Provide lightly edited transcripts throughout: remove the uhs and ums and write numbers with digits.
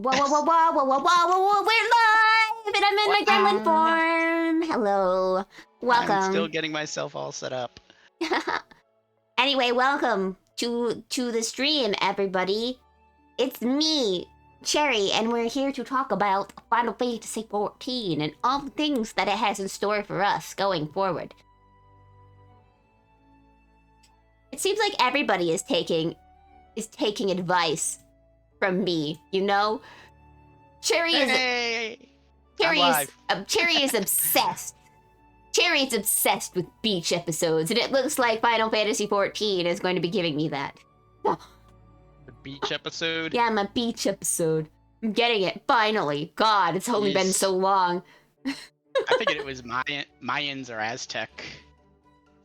Whoa, we're live! And I'm in my gremlin form! Hello. Welcome. I'm still getting myself all set up. Anyway, welcome to the stream, everybody. It's me, Cherry, and we're here to talk about Final Fantasy XIV and all the things that it has in store for us going forward. It seems like everybody is taking advice from me, you know? Cherry is obsessed. Cherry is obsessed with beach episodes, and it looks like Final Fantasy XIV is going to be giving me that. The beach episode? Yeah, my beach episode. I'm getting it, finally. God, it's only been so long. I figured it was Mayans or Aztec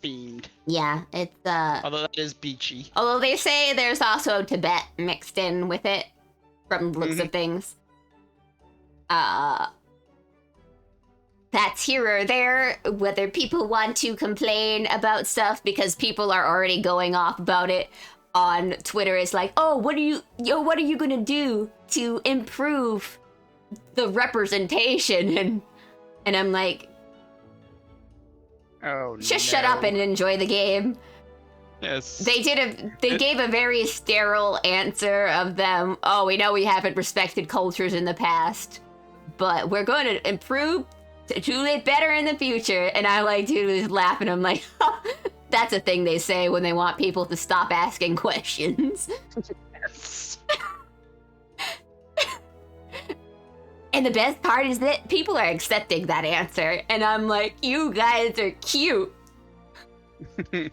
themed. Yeah, it's although that is beachy. Although they say there's also Tibet mixed in with it, from the looks of things. That's here or there, whether people want to complain about stuff because people are already going off about it on Twitter. It's like, oh, what are you gonna do to improve the representation? And I'm like, oh, just shut up and enjoy the game. Yes. They gave a very sterile answer of them. Oh, we know we haven't respected cultures in the past, but we're going to improve to do it better in the future. And I like to laugh, and I'm like, that's a thing they say when they want people to stop asking questions. Yes. And the best part is that people are accepting that answer, and I'm like, you guys are cute. And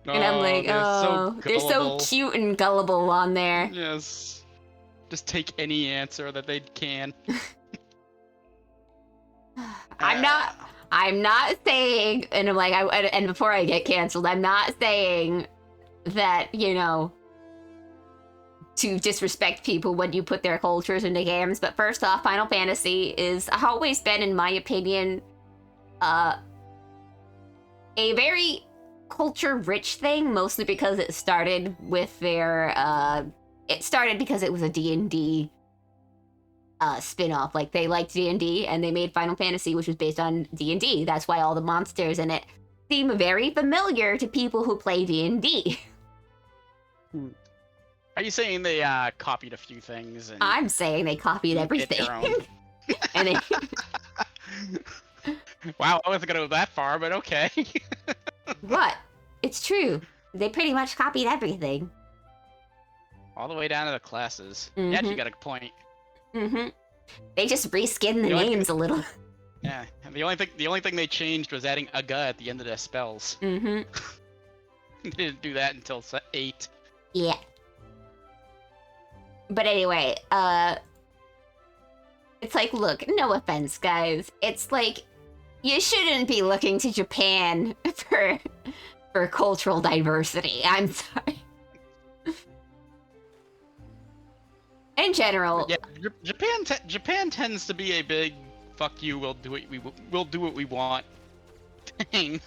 I'm like, they're so cute and gullible on there. Yes. Just take any answer that they can. I'm not saying, and I'm like, and before I get canceled, I'm not saying that, you know, to disrespect people when you put their cultures into games. But first off, Final Fantasy is always been, in my opinion, a very culture-rich thing, mostly because it started with their, because it was a D&D spin-off. Like, they liked D&D, and they made Final Fantasy, which was based on D&D. That's why all the monsters in it seem very familiar to people who play D&D. Are you saying they copied a few things? And I'm saying they copied everything. And they... Wow, I wasn't gonna go that far, but okay. What? It's true. They pretty much copied everything. All the way down to the classes. Yeah, you got a point. They just reskinned the names a little. Yeah, and the only thing they changed was adding aga at the end of their spells. They didn't do that until 8. Yeah. But anyway, it's like, look, no offense, guys. It's like, you shouldn't be looking to Japan for cultural diversity. I'm sorry. In general. Yeah, Japan tends to be a big fuck you. We'll do what we want. Thing.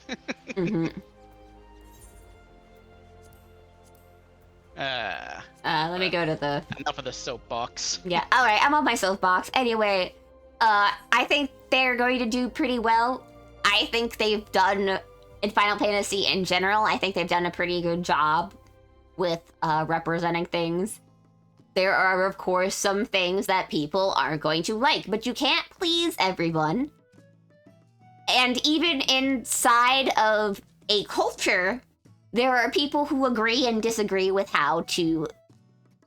Let me go to the... Enough of the soapbox. Yeah, alright, I'm on my soapbox. Anyway, I think they're going to do pretty well. I think they've done, in Final Fantasy in general, I think they've done a pretty good job with representing things. There are, of course, some things that people aren't going to like, but you can't please everyone. And even inside of a culture, there are people who agree and disagree with how to,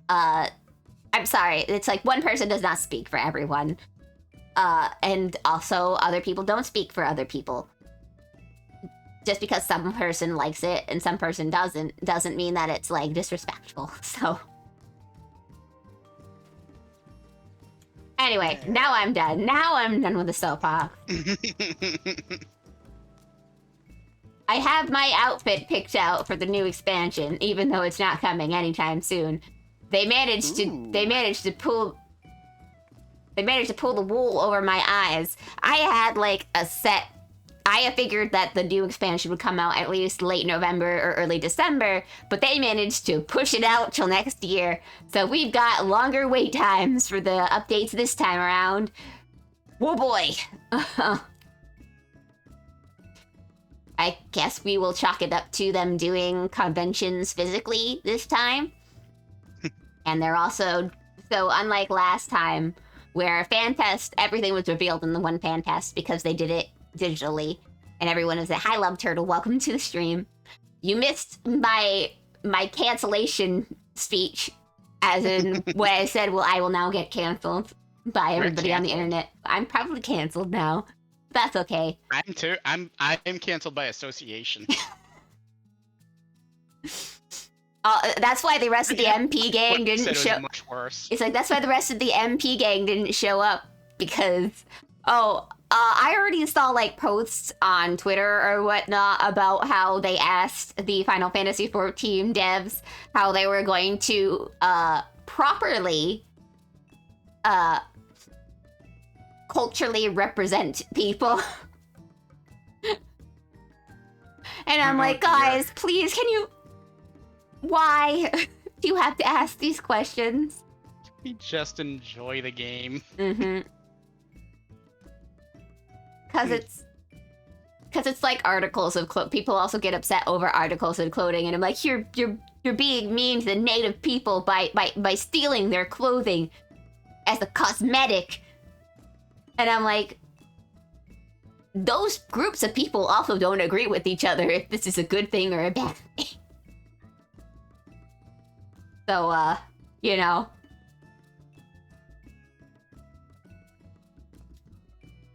I'm sorry, it's like one person does not speak for everyone. And also other people don't speak for other people. Just because some person likes it and some person doesn't mean that it's, like, disrespectful, so. Anyway, now I'm done. Now I'm done with the soapbox. I have my outfit picked out for the new expansion, even though it's not coming anytime soon. They managed to pull the wool over my eyes. I had like a set I figured that the new expansion would come out at least late November or early December, but they managed to push it out till next year. So we've got longer wait times for the updates this time around. Whoa boy. I guess we will chalk it up to them doing conventions physically this time. And they're also, so unlike last time, where FanFest, everything was revealed in the one FanFest because they did it digitally. And everyone was like, hi, Love Turtle, welcome to the stream. You missed my cancellation speech, as in when I said, well, I will now get canceled by everybody on the internet. I'm probably canceled now. That's okay. I'm too. I am canceled by association. That's why the rest of the MP gang didn't show. Much worse. It's like that's why the rest of the MP gang didn't show up because I already saw like posts on Twitter or whatnot about how they asked the Final Fantasy XIV devs how they were going to properly culturally represent people. And I'm like, guys, please, can you... Why do you have to ask these questions? We just enjoy the game. Mm-hmm. Because it's like articles of clothing. People also get upset over articles of clothing, and I'm like, you're being mean to the native people by stealing their clothing as a cosmetic. And I'm like, those groups of people also don't agree with each other if this is a good thing or a bad thing. So, you know.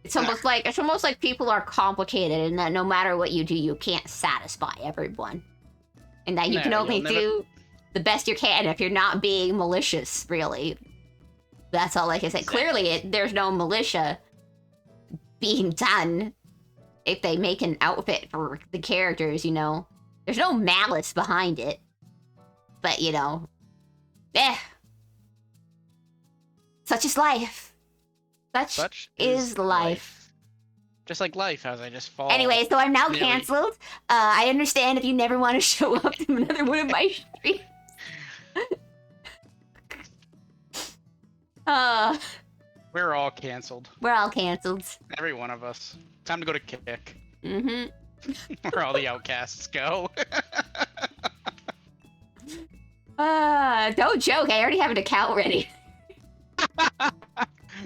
It's almost like people are complicated and that no matter what you do, you can't satisfy everyone. And that you can only do the best you can if you're not being malicious, really. That's all I can say. Exactly. Clearly, there's no militia being done if they make an outfit for the characters, you know. There's no malice behind it. But, you know, such is life. Such is life. Just like life, as I just fall. Anyway, so I'm now canceled. I understand if you never want to show up to another one of my streams. We're all canceled. We're all canceled. Every one of us. Time to go to Kick. Mm-hmm. Where all the outcasts go. Don't joke. I already have an account ready.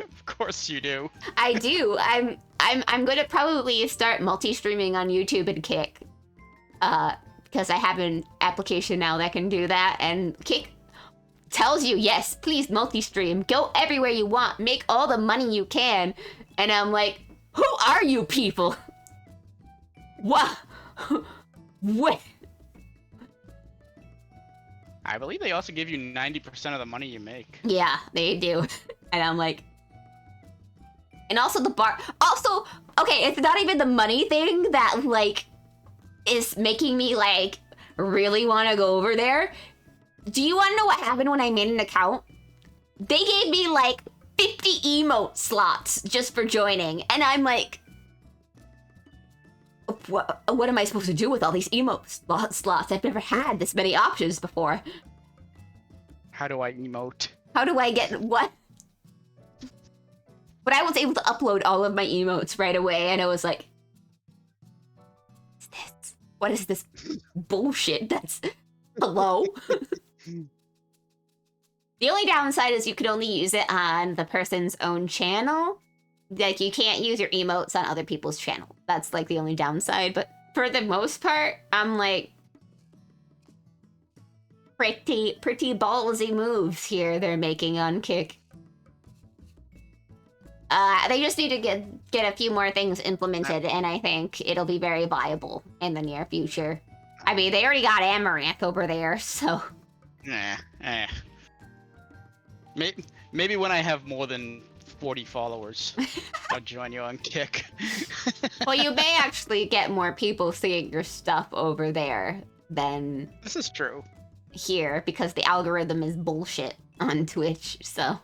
Of course you do. I do. I'm gonna probably start multi-streaming on YouTube and Kick. Because I have an application now that can do that, and Kick tells you, yes, please multi-stream. Go everywhere you want. Make all the money you can. And I'm like, who are you people? What? What? I believe they also give you 90% of the money you make. Yeah, they do. And I'm like... And also the bar... Also, okay, it's not even the money thing that, like, is making me, like, really want to go over there. Do you want to know what happened when I made an account? They gave me, like, 50 emote slots just for joining. And I'm like... What am I supposed to do with all these emote slots? I've never had this many options before. How do I emote? How do I get what? But I was able to upload all of my emotes right away, and I was like, what's this? What is this bullshit? That's... Hello? The only downside is you could only use it on the person's own channel. Like, you can't use your emotes on other people's channel. That's, like, the only downside. But for the most part, I'm, like, pretty ballsy moves here they're making on Kick. They just need to get a few more things implemented, and I think it'll be very viable in the near future. I mean, they already got Amaranth over there, so... Maybe when I have more than 40 followers, I'll join you on Kick. Well, you may actually get more people seeing your stuff over there than... This is true. Here, because the algorithm is bullshit on Twitch, so...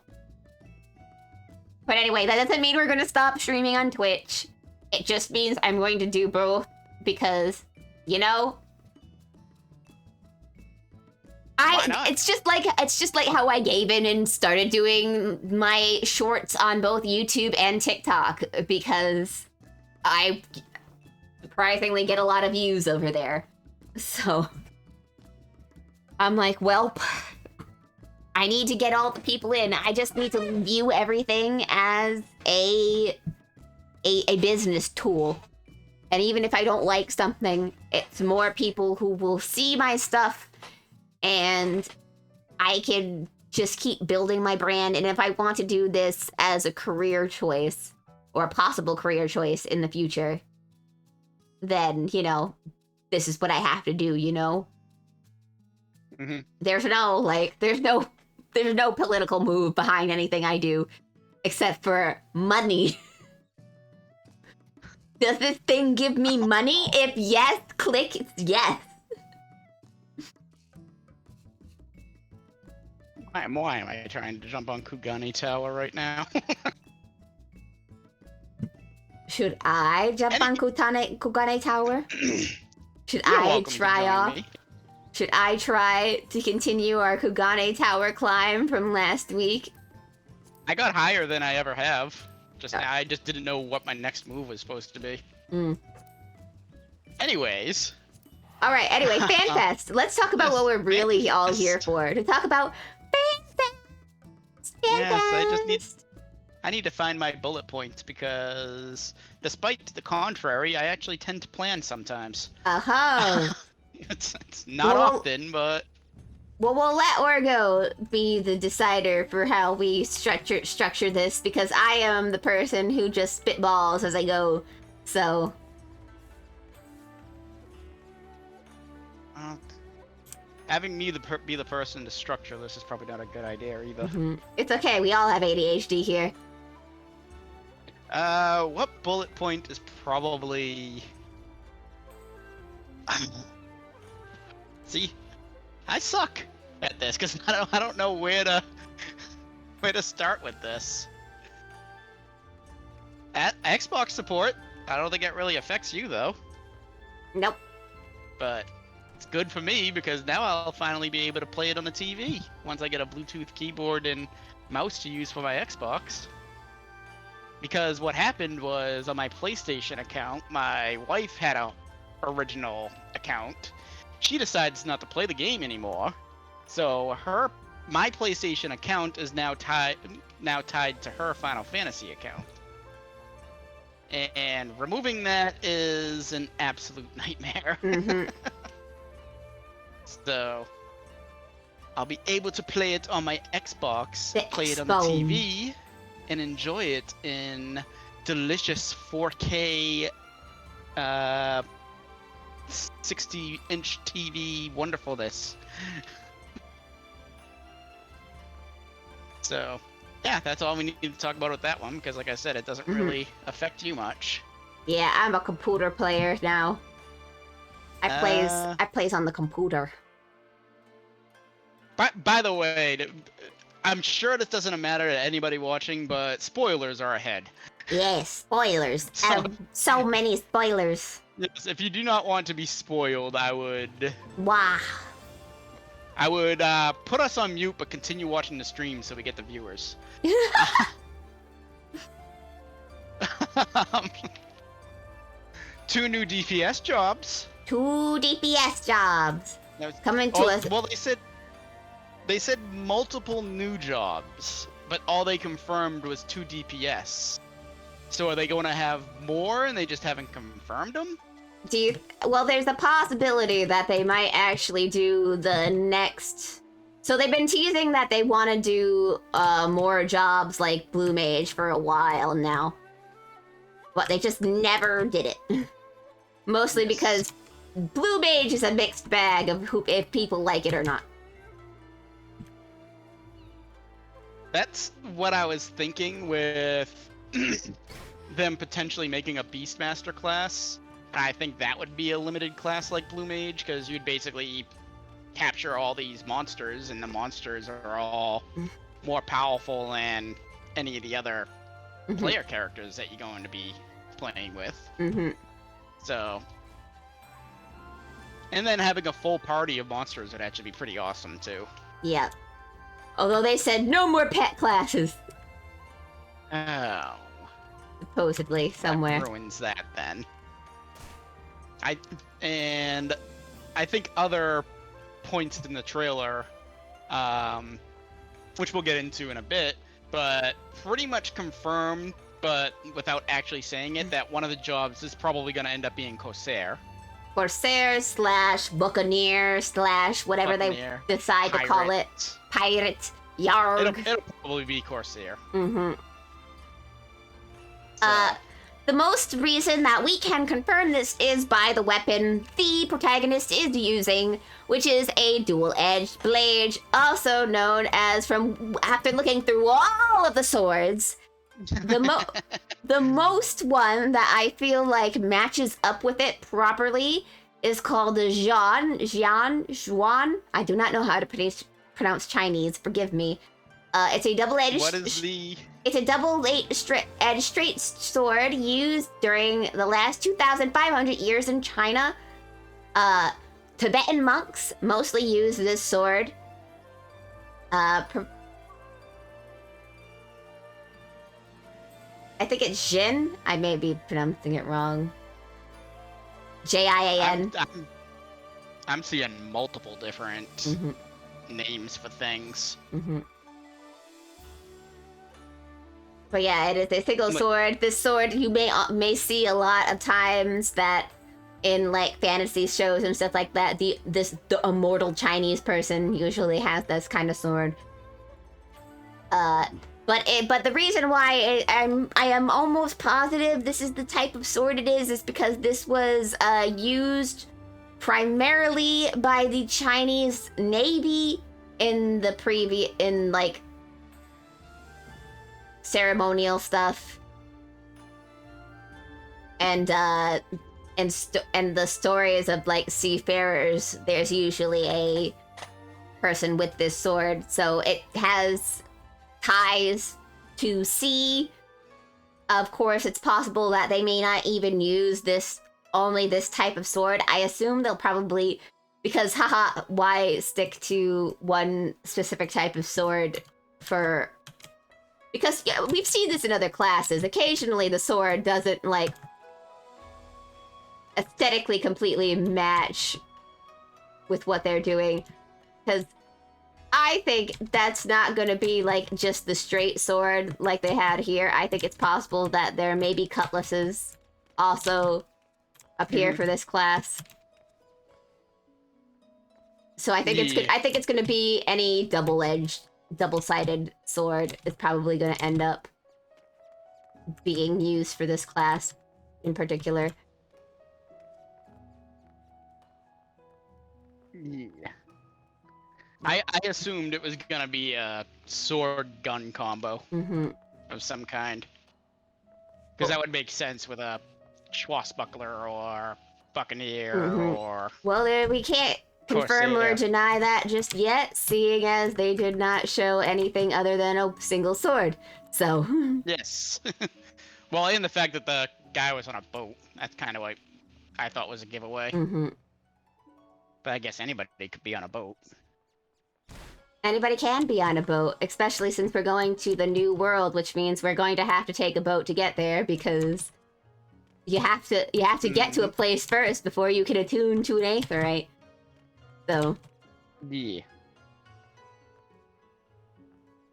But anyway, that doesn't mean we're gonna stop streaming on Twitch. It just means I'm going to do both because, you know, Why not? it's just like how I gave in and started doing my shorts on both YouTube and TikTok because I surprisingly get a lot of views over there. So I'm like, well, I need to get all the people in. I just need to view everything as a business tool. And even if I don't like something, it's more people who will see my stuff and I can just keep building my brand. And if I want to do this as a career choice or a possible career choice in the future, then, you know, this is what I have to do, you know? Mm-hmm. There's no political move behind anything I do except for money. Does this thing give me money? If yes, click yes. Why am I trying to jump on Kugane Tower right now? Should I jump on Kugane Tower? Should You're I welcome to try join off? me. Should I try to continue our Kugane Tower climb from last week? I got higher than I ever have. I just didn't know what my next move was supposed to be. Anyways. All right. Anyway, FanFest. Let's talk about what we're really all here for. To talk about FanFest. Yes, I need to find my bullet points because, despite the contrary, I actually tend to plan sometimes. It's not often, but. Well, we'll let Orgo be the decider for how we structure this because I am the person who just spitballs as I go. So. Having me be the person to structure this is probably not a good idea either. It's okay. We all have ADHD here. What bullet point is probably... See, I suck at this because I don't know where to start with this. At Xbox support, I don't think it really affects you though. Nope. But it's good for me because now I'll finally be able to play it on the TV once I get a Bluetooth keyboard and mouse to use for my Xbox. Because what happened was on my PlayStation account, my wife had a original account. She decides not to play the game anymore, so my PlayStation account is now tied to her Final Fantasy account. And removing that is an absolute nightmare. So I'll be able to play it on my Xbox, play it on the TV, and enjoy it in delicious 4K 60-inch TV wonderfulness. So yeah, that's all we need to talk about with that one because like I said, it doesn't really affect you much. Yeah, I'm a computer player now. I plays on the computer. By the way, I'm sure this doesn't matter to anybody watching, but spoilers are ahead. Yes, spoilers. So many spoilers. Yes, if you do not want to be spoiled, I would... Wow. I would put us on mute, but continue watching the stream so we get the viewers. 2 new DPS jobs. 2 DPS jobs. Coming to us. Well, they said multiple new jobs, but all they confirmed was 2 DPS. So are they going to have more and they just haven't confirmed them? Well, there's a possibility that they might actually do the next... So they've been teasing that they want to do more jobs like Blue Mage for a while now. But they just never did it. Mostly because Blue Mage is a mixed bag of if people like it or not. That's what I was thinking with them potentially making a Beastmaster class. I think that would be a limited class like Blue Mage, because you'd basically capture all these monsters, and the monsters are all more powerful than any of the other player characters that you're going to be playing with. Mm-hmm. So, and then having a full party of monsters would actually be pretty awesome too. Yeah. Although they said no more pet classes. Oh. Supposedly, somewhere. That ruins that then. I think other points in the trailer, which we'll get into in a bit, but pretty much confirmed, but without actually saying it, that one of the jobs is probably going to end up being Corsair. Corsair / Buccaneer / whatever Buccaneer, they decide to call it. Pirate. Yarg. It'll probably be Corsair. Mm-hmm. So. The most reason that we can confirm this is by the weapon the protagonist is using, which is a dual-edged blade, also known as, after looking through all of the swords, the most one that I feel like matches up with it properly is called the Zhuan. I do not know how to pronounce Chinese, forgive me. It's a double-edged... What is the... It's a double-edged straight sword used during the last 2,500 years in China. Tibetan monks mostly use this sword. I think it's Jin. I may be pronouncing it wrong. Jian. I'm seeing multiple different names for things. Mm-hmm. But yeah, it is a single sword. This sword you may see a lot of times that in like fantasy shows and stuff like that. The immortal Chinese person usually has this kind of sword. But the reason why I am almost positive this is the type of sword it is because this was used primarily by the Chinese Navy in like ceremonial stuff, and the stories of like seafarers. There's usually a person with this sword, so it has ties to sea. Of course, it's possible that they may not even use only this type of sword. I assume they'll probably, because why stick to one specific type of sword because yeah, we've seen this in other classes. Occasionally the sword doesn't like aesthetically completely match with what they're doing, because I think that's not going to be like just the straight sword like they had here. I think it's possible that there may be cutlasses also up here for this class. So I think it's going to be any double-sided sword is probably going to end up being used for this class in particular. Yeah. I assumed it was gonna be a sword-gun combo of some kind. Because that would make sense with a swashbuckler or buccaneer or... Well, we can't confirm or deny that just yet, seeing as they did not show anything other than a single sword. So... Yes. Well, and the fact that the guy was on a boat, that's kind of what I thought was a giveaway. But I guess anybody could be on a boat. Anybody can be on a boat, especially since we're going to the new world, which means we're going to have to take a boat to get there, because you have to get to a place first before you can attune to an aetherite. So. Yeah.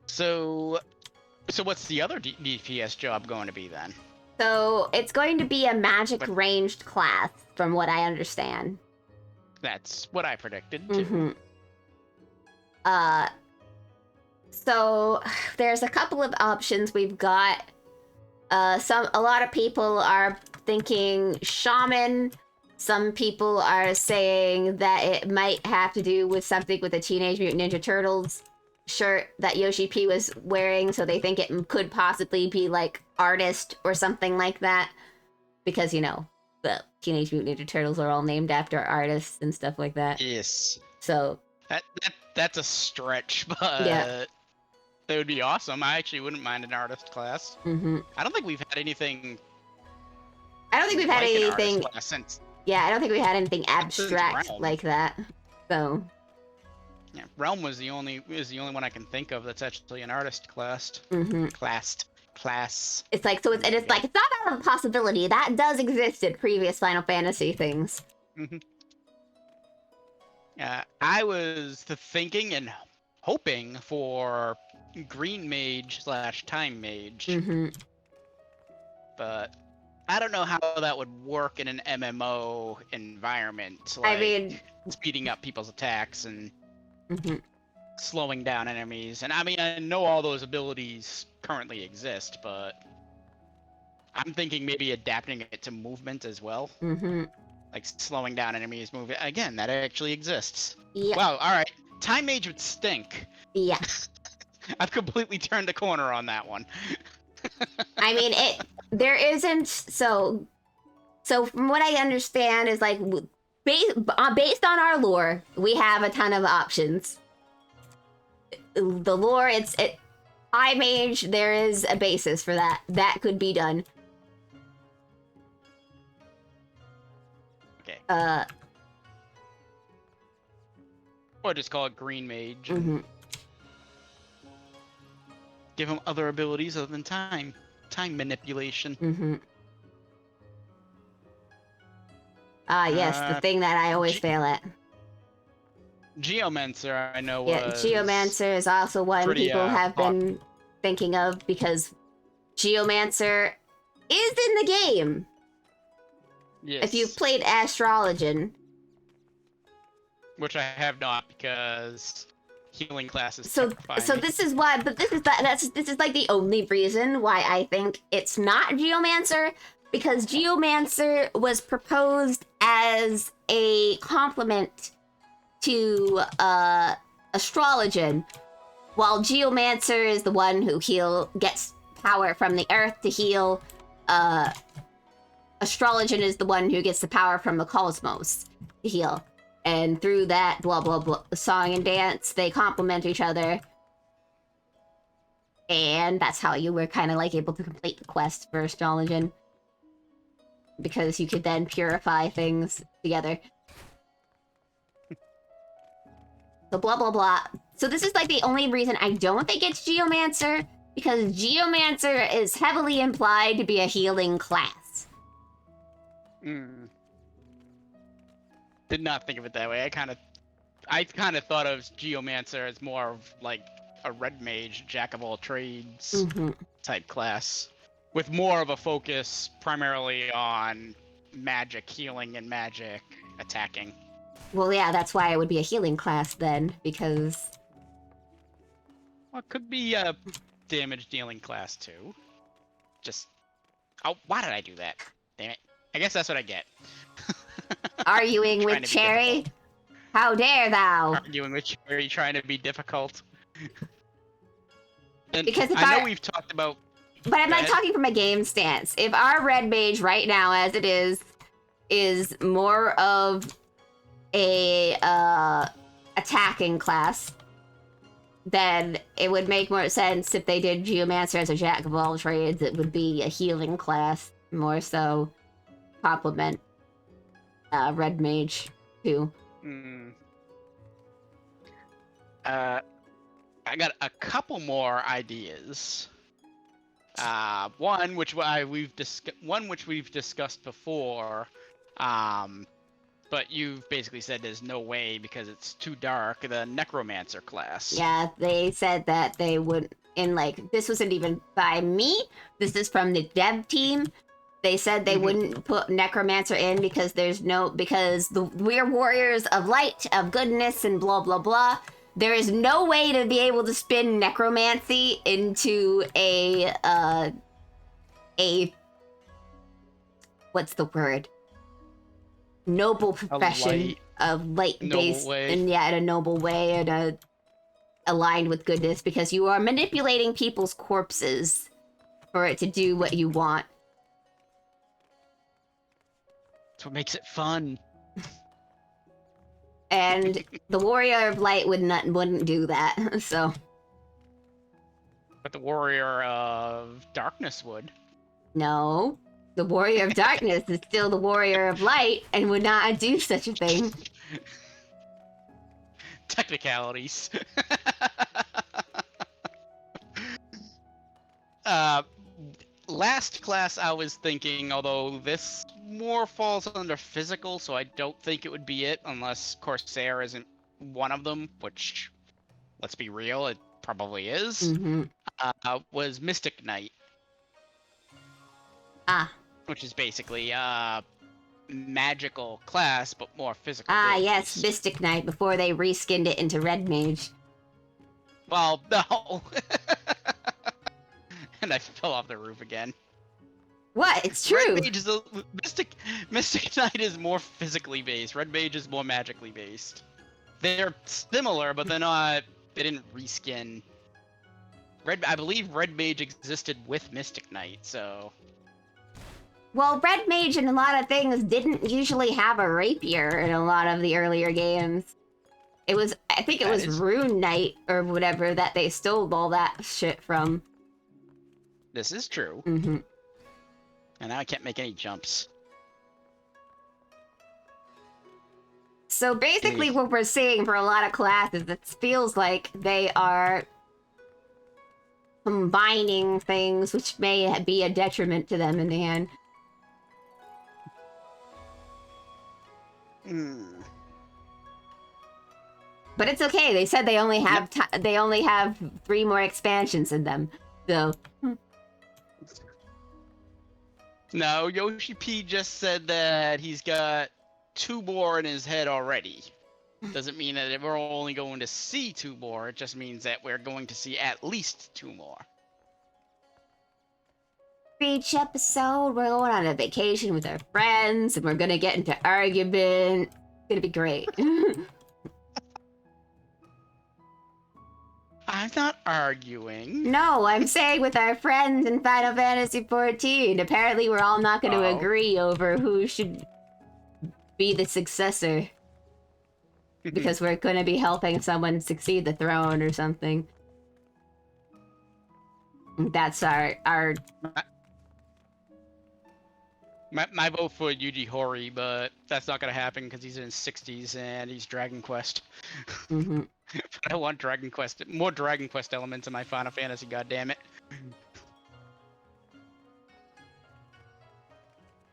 So what's the other DPS job going to be then? So it's going to be a magic ranged class, from what I understand. That's what I predicted too. So there's a couple of options we've got. A lot of people are thinking shaman. Some people are saying that it might have to do with something with the Teenage Mutant Ninja Turtles shirt that Yoshi P was wearing, so they think it could possibly be like artist or something like that, because you know the Teenage Mutant Ninja Turtles are all named after artists and stuff like that. Yes. So that's a stretch, but yeah. That would be awesome. I actually wouldn't mind an artist class. I don't think we've had anything I don't think we've had like an artist anything. class since. Yeah, I don't think we had anything abstract Realm. like that. So. Yeah, Realm was the only one I can think of that's actually an artist class. Mm-hmm. Class. It's like so. It's like it's not out of the possibility that does exist in previous Final Fantasy things. Mm-hmm. I was thinking and hoping for Green Mage / Time Mage, Mm-hmm. but I don't know how that would work in an MMO environment. Like, I mean, speeding up people's attacks and mm-hmm. slowing down enemies. And I mean, I know all those abilities currently exist, but I'm thinking maybe adapting it to movement as well. Mm-hmm. Like slowing down enemies moving. Again, that actually exists. Yep. Wow, alright. Time Mage would stink. Yeah. I've completely turned the corner on that one. I mean, there isn't, so from what I understand is like, based on our lore, we have a ton of options. The lore, High Mage, there is a basis for that. That could be done. Okay. Or just call it Green Mage. Mm-hmm. Give him other abilities other than time manipulation. Mm-hmm. Yes, the thing that I always fail at. Geomancer, I know. Yeah, Geomancer is also one people have been thinking of because Geomancer is in the game. Yes. If you've played Astrologian. Which I have not because healing classes. So this is why, but this is like the only reason why I think it's not Geomancer, because Geomancer was proposed as a complement to Astrologian, while Geomancer is the one who gets power from the earth to heal. Astrologian is the one who gets the power from the cosmos to heal. And through that, blah, blah, blah, song and dance, they complement each other. And that's how you were kind of like able to complete the quest for Astrologian. Because you could then purify things together. So blah, blah, blah. So this is like the only reason I don't think it's Geomancer, because Geomancer is heavily implied to be a healing class. Did not think of it that way. I kind of thought of Geomancer as more of like a red mage, jack of all trades type class, with more of a focus primarily on magic healing and magic attacking. Well, yeah, that's why it would be a healing class then, because... Well, it could be a damage dealing class too. Just... Oh, why did I do that? Damn it. I guess that's what I get. Arguing with Cherry? How dare thou? Arguing with Cherry, trying to be difficult. And because I know we've talked about... But I'm not talking from a game stance. If our red mage right now, as it is more of a attacking class, then it would make more sense if they did Geomancer as a jack of all trades. It would be a healing class, more so complement red mage too. I got a couple more ideas. One which we've discussed before, but you've basically said there's no way because it's too dark. The Necromancer class. Yeah, they said that they would. This wasn't even by me. This is from the dev team. They said they wouldn't put Necromancer in because we're warriors of light, of goodness, and blah blah blah. There is no way to be able to spin necromancy into a what's the word? Noble profession of light-based, and in a noble way, and aligned with goodness, because you are manipulating people's corpses for it to do what you want. That's what makes it fun. And the Warrior of Light wouldn't do that, so. But the Warrior of Darkness would. No. The warrior of darkness is still the warrior of light and would not do such a thing. Technicalities. uh, last class I was thinking, although this more falls under physical, so I don't think it would be it unless Corsair isn't one of them, which, let's be real, it probably is. Was Mystic Knight. Which is basically magical class, but more physical. Yes, Mystic Knight, before they reskinned it into Red Mage. Well, no. And I fell off the roof again. What? It's true. Red Mage is Mystic Knight is more physically based. Red Mage is more magically based. They're similar, but they're not. They didn't reskin. I believe Red Mage existed with Mystic Knight, so. Well, Red Mage in a lot of things didn't usually have a rapier in a lot of the earlier games. It was, I think it was Rune Knight or whatever that they stole all that shit from. This is true. And now I can't make any jumps. So basically what we're seeing for a lot of classes, it feels like they are combining things which may be a detriment to them in the end. But it's okay. They said they only have they only have 3 more expansions in them. So No, Yoshi P just said that he's got 2 more in his head already. Doesn't mean that we're only going to see 2 more. It just means that we're going to see at least 2 more. Each episode, we're going on a vacation with our friends, and we're gonna get into argument. It's gonna be great. I'm not arguing. No, I'm saying with our friends in Final Fantasy XIV. Apparently, we're all not going to agree over who should be the successor. Because we're going to be helping someone succeed the throne or something. That's our... My vote for Yuji Horii, but that's not going to happen because he's in his 60s and he's Dragon Quest. But I want Dragon Quest, more Dragon Quest elements in my Final Fantasy, goddammit.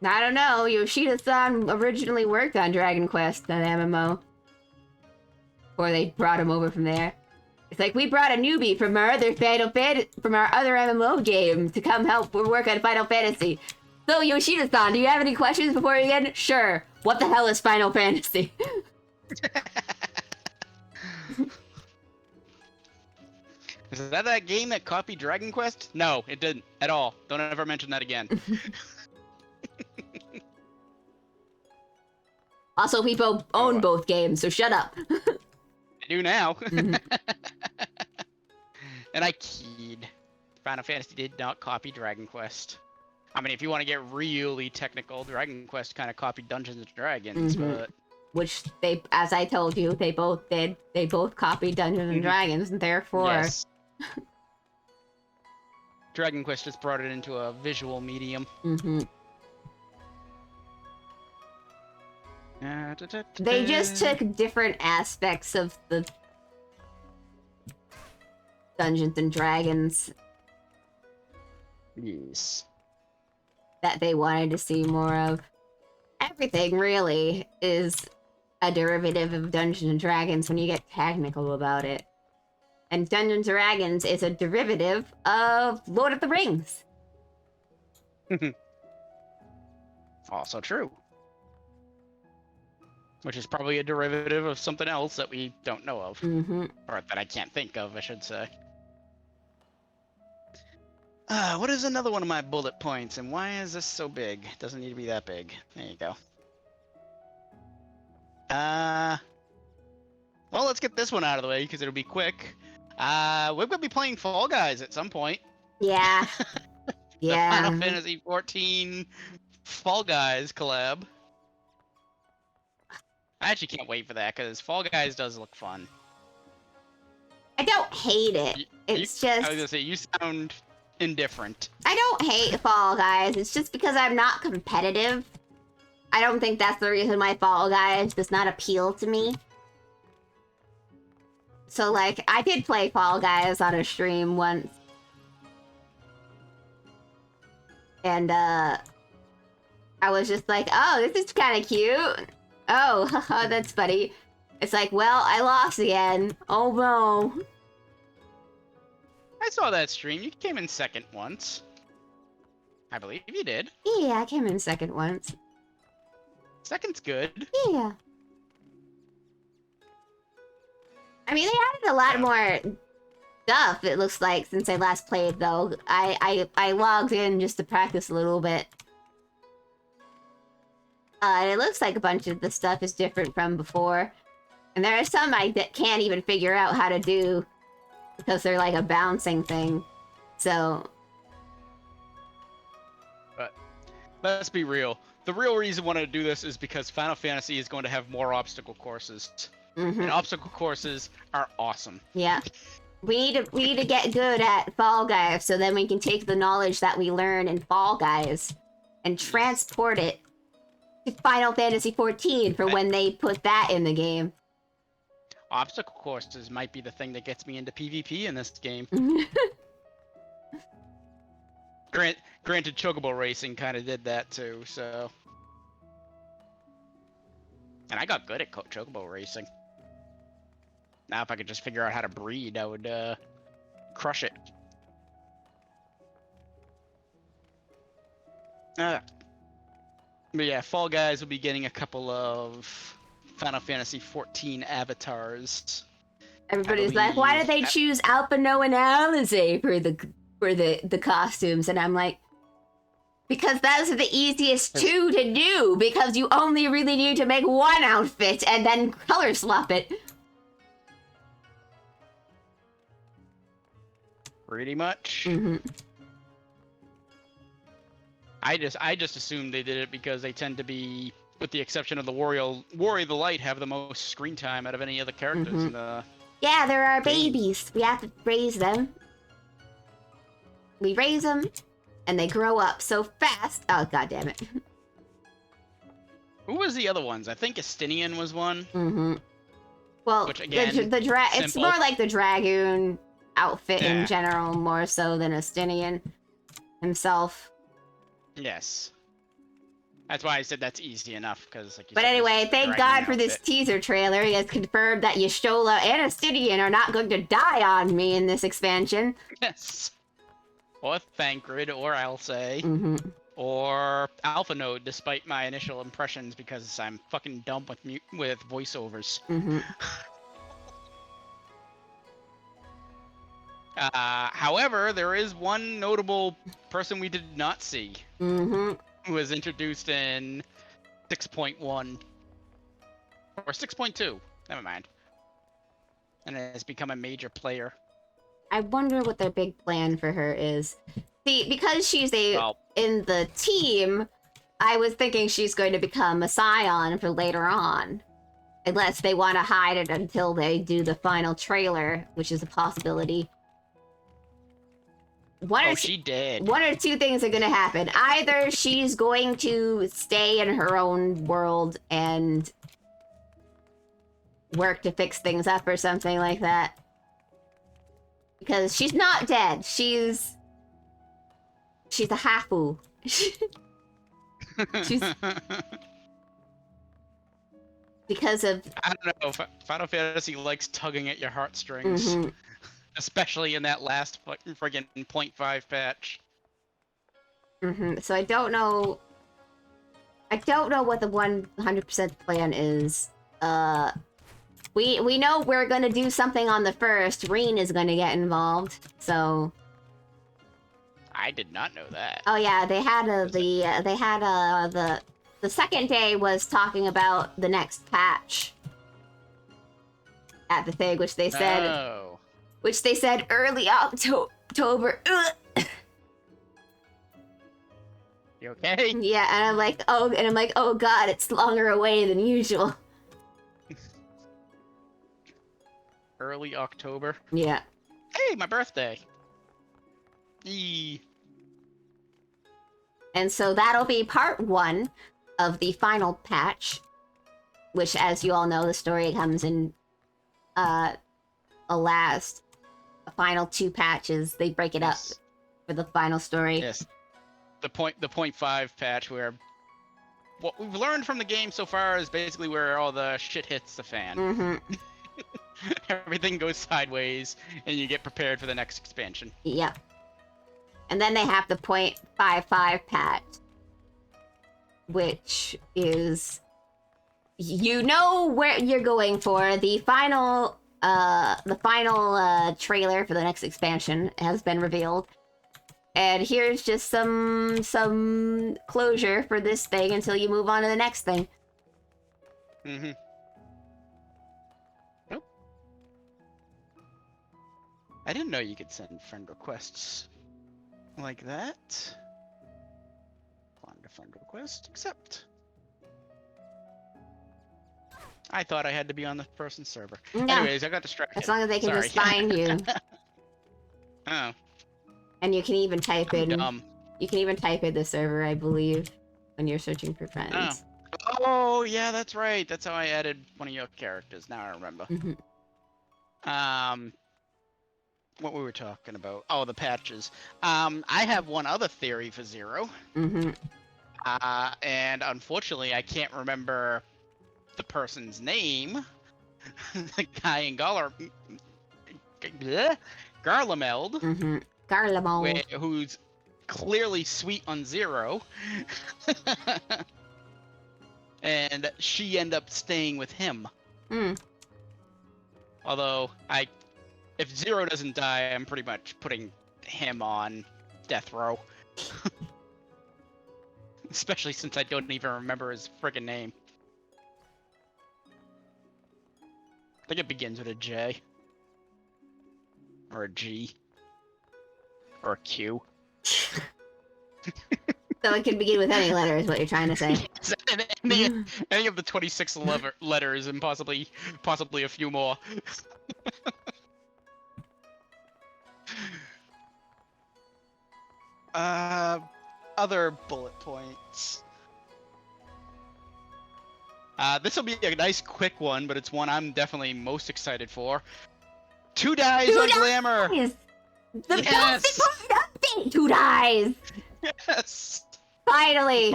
I don't know, Yoshida-san originally worked on Dragon Quest, that MMO. Before they brought him over from there. It's like, we brought a newbie from our other MMO game to come help work on Final Fantasy. So, Yoshida-san, do you have any questions before we begin? Sure. What the hell is Final Fantasy? Is that game that copied Dragon Quest? No, it didn't at all. Don't ever mention that again. Also, we both own both games, so shut up. I do now. And I keyed. Final Fantasy did not copy Dragon Quest. I mean, if you want to get really technical, Dragon Quest kind of copied Dungeons and Dragons, but... Which they, as I told you, they both did. They both copied Dungeons and Dragons, and therefore... Yes. Dragon Quest just brought it into a visual medium. They just took different aspects of the Dungeons and Dragons. Yes. That they wanted to see more of. Everything, really, is a derivative of Dungeons and Dragons when you get technical about it. And Dungeons and Dragons is a derivative of Lord of the Rings. Also true. Which is probably a derivative of something else that we don't know of. Or that I can't think of, I should say. What is another one of my bullet points, and why is this so big? It doesn't need to be that big. There you go. Well, let's get this one out of the way, because it'll be quick. We're going to be playing Fall Guys at some point. Yeah. Yeah. The Final Fantasy XIV Fall Guys collab. I actually can't wait for that, because Fall Guys does look fun. I don't hate it. It's just... I was going to say, you sound indifferent. I don't hate Fall Guys. It's just because I'm not competitive. I don't think that's the reason why Fall Guys does not appeal to me. So, like, I did play Fall Guys on a stream once. And, I was just like, oh, this is kind of cute. Oh, haha, that's funny. It's like, well, I lost again. Oh, no. I saw that stream. You came in second once. I believe you did. Yeah, I came in second once. Second's good. Yeah. I mean, they added a lot more stuff, it looks like, since I last played, though. I logged in just to practice a little bit. And it looks like a bunch of the stuff is different from before. And there are some I can't even figure out how to do because they're like a bouncing thing. So... But let's be real. The real reason I wanted to do this is because Final Fantasy is going to have more obstacle courses. And obstacle courses are awesome. Yeah. We need to get good at Fall Guys so then we can take the knowledge that we learn in Fall Guys and transport it to Final Fantasy XIV for when they put that in the game. Obstacle courses might be the thing that gets me into PvP in this game. Granted, Chocobo Racing kind of did that too, so... And I got good at Chocobo Racing. Now if I could just figure out how to breed, I would, crush it. But yeah, Fall Guys will be getting a couple of Final Fantasy XIV avatars. Everybody's like, why did they choose Alphino and Alize for the costumes? And I'm like, because those are the easiest two to do, because you only really need to make one outfit and then color swap it. Pretty much. I just assumed they did it because they tend to be, with the exception of the Warrior the Light, have the most screen time out of any other characters in the... Yeah, they're our babies. We have to raise them. We raise them, and they grow up so fast. Oh, god damn it. Who was the other ones? I think Estinian was one. Well, which, again, it's more like the Dragoon outfit in general, more so than Estinian himself. Yes. That's why I said that's easy enough, because like you But said, anyway, thank God for this teaser trailer. He has confirmed that Y'shtola and Estinian are not going to die on me in this expansion. Yes. Or Thancred, or I'll say. Or Alpha Node, despite my initial impressions, because I'm fucking dumb with voiceovers. However, there is one notable person we did not see. Who was introduced in 6.1. Or 6.2. Never mind. And has become a major player. I wonder what their big plan for her is. See, because she's in the team, I was thinking she's going to become a Scion for later on. Unless they want to hide it until they do the final trailer, which is a possibility. She did. One or two things are going to happen. Either she's going to stay in her own world and work to fix things up or something like that. Because she's not dead. She's a hafu. She's... Because of... I don't know, Final Fantasy likes tugging at your heartstrings. Especially in that last friggin' 0.5 patch. So I don't know what the 100% plan is. We know we're gonna do something on the first. Reen is gonna get involved, so... I did not know that. Oh yeah, they had the second day was talking about the next patch at the thing, which they said early October. You okay? Yeah, and I'm like, oh god, it's longer away than usual. Early October. Yeah. Hey, my birthday. Eee. And so that'll be part 1 of the final patch, which, as you all know, the story comes in a final 2 patches. They break it up for the final story. Yes. The 0.5 patch, where what we've learned from the game so far is basically where all the shit hits the fan. Mm-hmm. Everything goes sideways, and you get prepared for the next expansion. Yep. And then they have the 0.55 patch, which is, you know where you're going for. The final trailer for the next expansion has been revealed. And here's just some closure for this thing until you move on to the next thing. Mm-hmm. Nope. I didn't know you could send friend requests like that. Find a friend request, accept. I thought I had to be on the person's server. No. Anyways, I got distracted. As long as they can Sorry. just find you. Oh. And you can even type in. Dumb. You can even type in the server, I believe, when you're searching for friends. Oh, yeah, that's right. That's how I added one of your characters. Now I remember. Mm-hmm. What we were talking about. Oh, the patches. I have one other theory for Zero. Mm-hmm. And unfortunately, I can't remember the person's name. The guy in Garlemald. Mm-hmm. Garlemald. Who's clearly sweet on Zero. And she ended up staying with him. Mm. Although, if Zero doesn't die, I'm pretty much putting him on death row. Especially since I don't even remember his friggin' name. I think it begins with a J. Or a G. Or a Q. So it can begin with any letter, is what you're trying to say. Any of the 26 letters and possibly a few more. Other bullet points. This will be a nice quick one, but it's one I'm definitely most excited for. 2 dies on Glamour! The most important update! 2 dies! Yes! Finally!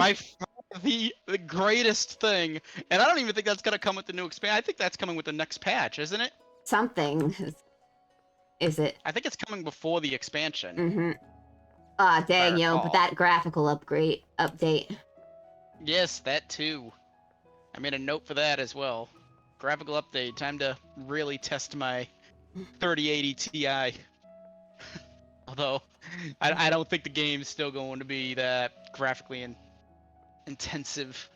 The greatest thing. And I don't even think that's gonna come with the new expansion. I think that's coming with the next patch, isn't it? Something. Is it? I think it's coming before the expansion. Mm-hmm. Ah, dang, yo, but that graphical update. Yes, that too. I made a note for that as well. Graphical update. Time to really test my 3080 Ti. Although, I don't think the game's still going to be that graphically intensive.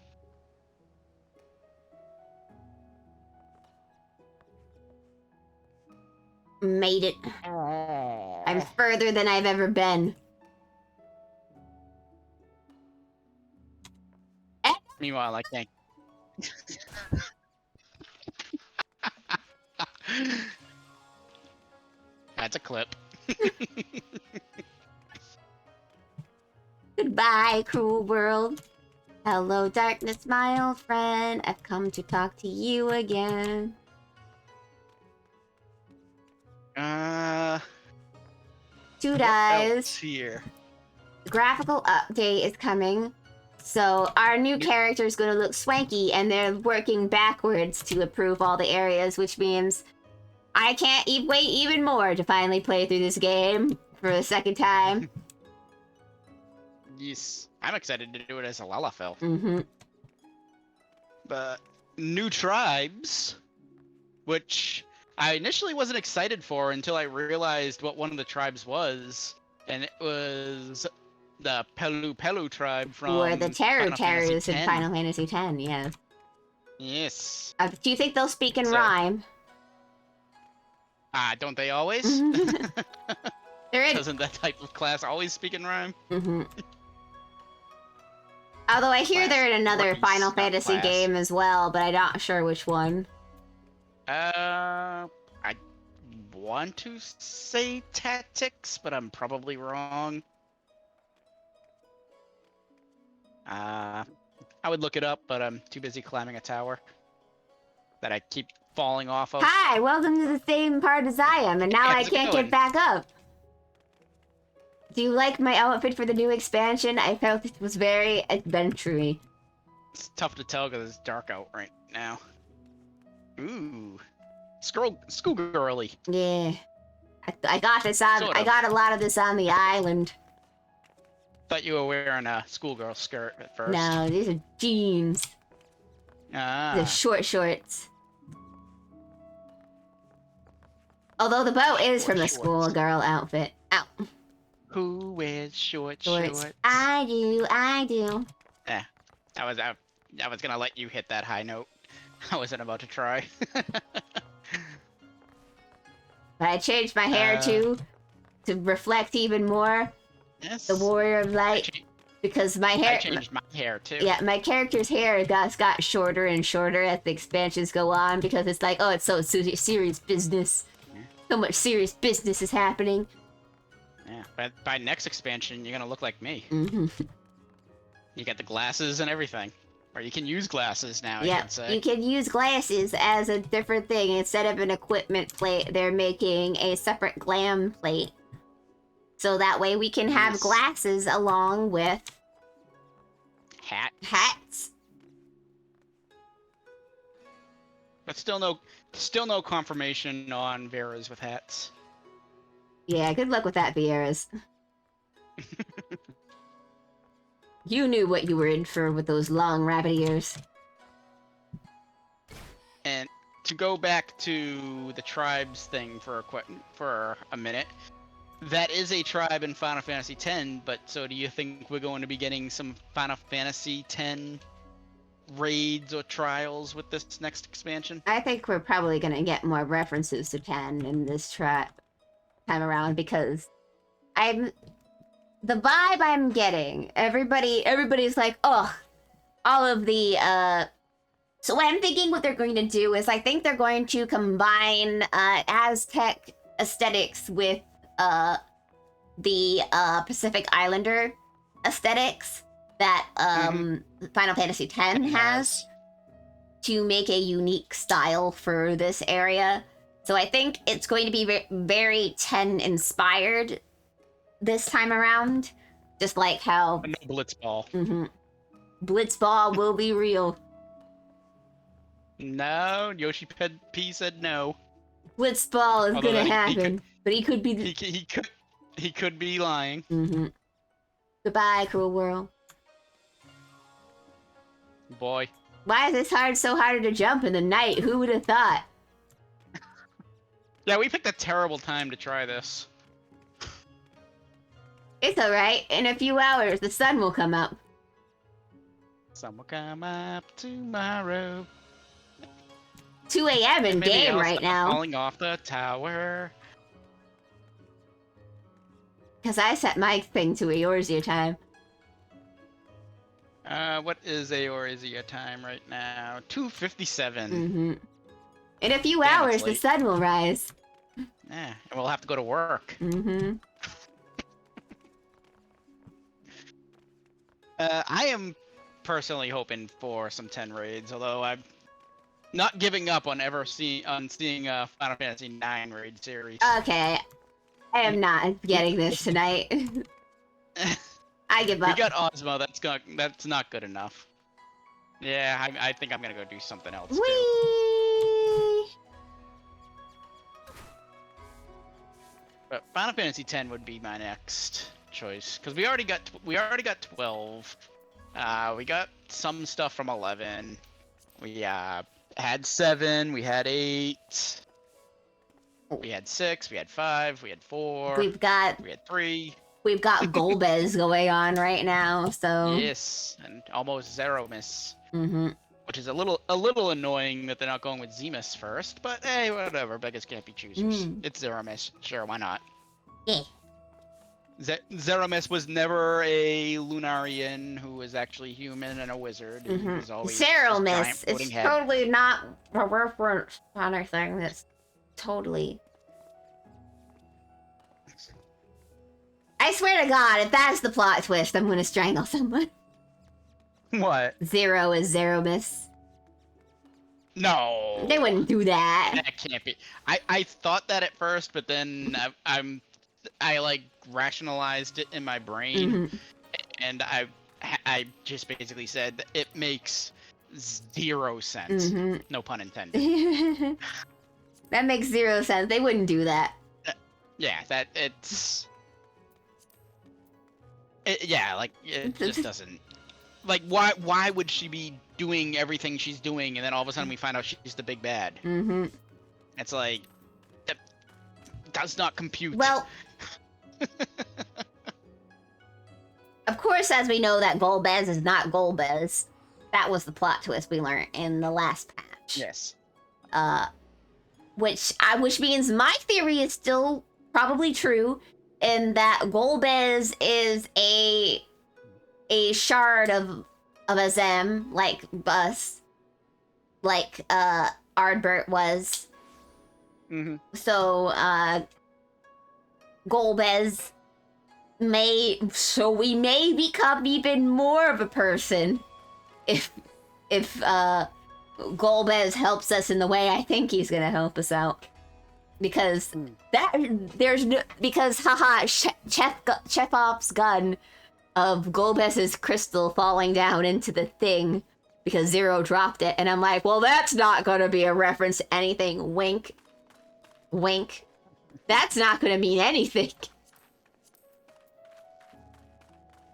Made it. I'm further than I've ever been. Meanwhile, I can't. That's a clip. Goodbye, cruel world. Hello, darkness, my old friend. I've come to talk to you again. 2 dies. Here. The graphical update is coming. So our new character is going to look swanky, and they're working backwards to improve all the areas, which means I can't wait even more to finally play through this game for the second time. Yes, I'm excited to do it as a Lalafell. Mm-hmm. But new tribes, which I initially wasn't excited for until I realized what one of the tribes was, and it was the Pelu Pelu tribe from Or the Terrors in X. Final Fantasy X, yeah. Yes. Do you think they'll speak in rhyme? Don't they always? Doesn't that type of class always speak in rhyme? Mm-hmm. Although I hear they're in another Final Fantasy game as well, but I'm not sure which one. What? want to say tactics, but I'm probably wrong. I would look it up, but I'm too busy climbing a tower that I keep falling off of. Hi, welcome to the same part as I am, and now I How's it can't going? get back up. Do you like my outfit for the new expansion? I felt it was very adventure-y. It's tough to tell because it's dark out right now. Ooh. Schoolgirly. Yeah. I got this on. Sort I of. got a lot of this on the island. Thought you were wearing a schoolgirl skirt at first. No, these are jeans. Ah. The short shorts. Although the boat is from a Short shorts. schoolgirl outfit. Ow. Who wears short Shorts. shorts? I do. Yeah. I was gonna let you hit that high note. I wasn't about to try. But I changed my hair too to reflect even more Yes. the Warrior of Light. Because my hair... I changed my hair too. Yeah, my character's hair got shorter and shorter as the expansions go on because it's like, oh, it's so serious business. So much serious business is happening. Yeah. But by next expansion, you're gonna look like me. Mm-hmm. You got the glasses and everything. Or you can use glasses now, I Yeah, should say. you can use glasses as a different thing. Instead of an equipment plate, they're making a separate glam plate. So that way we can have Yes. glasses along with Hat. hats. But still no confirmation on Vera's with hats. Yeah, good luck with that, Vieras. You knew what you were in for with those long rabbit ears. And to go back to the tribes thing for a minute, that is a tribe in Final Fantasy X, but so do you think we're going to be getting some Final Fantasy X raids or trials with this next expansion? I think we're probably gonna get more references to 10 in this time around because the vibe I'm getting, everybody's like, oh, all of the, so what I'm thinking what they're going to do is I think they're going to combine, Aztec aesthetics with, the, Pacific Islander aesthetics that, Final Fantasy X has to make a unique style for this area. So I think it's going to be very 10 inspired this time around, just like how No Blitzball. Blitzball will be real. No, Yoshi P said no. Blitzball is Although gonna he happen, but he could be. He could be lying. Goodbye, cruel world. Boy. Why is this so hard to jump in the night? Who would have thought? Yeah, we picked a terrible time to try this. It's alright. In a few hours, the sun will come up. Sun will come up tomorrow. 2 a.m. in Maybe game I'll right stop now. Falling off the tower. Because I set my thing to Eorzea time. What is Eorzea time right now? 2:57. In a few Damn, it's hours, the late. sun will rise. Yeah, and we'll have to go to work. I am personally hoping for some 10 raids, although I'm not giving up on seeing a Final Fantasy 9 raid series. Okay. I am not getting this tonight. I give We up. got Ozma. That's not good enough. Yeah, I think I'm gonna go do something else too. Whee! But Final Fantasy X would be my next choice because we already got 12. We got some stuff from 11. We had 7. We had 8. We had 6. We had 5. We had 4. We had 3. We've got Golbez going on right now, so Yes, and almost Zeromus. Mm-hmm. Which is a little annoying that they're not going with Zemus first, but hey, whatever. Beggars can't be choosers. It's Zeromus. Sure, why not? Yeah. Zeromus was never a Lunarian who was actually human and a wizard. He was always this giant Zeromus floating is head. totally not a reference on anything. That's totally swear to God, if that's the plot twist, I'm gonna strangle someone. What? Zero is Zeromus. No. They wouldn't do that. That can't be. I thought that at first, but then I like rationalized it in my brain, and I just basically said that it makes 0 sense. No pun intended. That makes 0 sense. They wouldn't do that. Yeah, that it's. Yeah, like it just doesn't. Like, why would she be doing everything she's doing, and then all of a sudden we find out she's the big bad? It's like that does not compute. Well, of course, as we know that Golbez is not Golbez. That was the plot twist we learned in the last patch. Yes. Which means my theory is still probably true, in that Golbez is a shard of a Zem, like Bus, like Ardbert was. So Golbez we may become even more of a person if Golbez helps us in the way I think he's gonna help us out. Because Chekhov's gun of Golbez's crystal falling down into the thing because Zero dropped it, and I'm like, well, that's not gonna be a reference to anything. Wink. Wink. That's not gonna mean anything.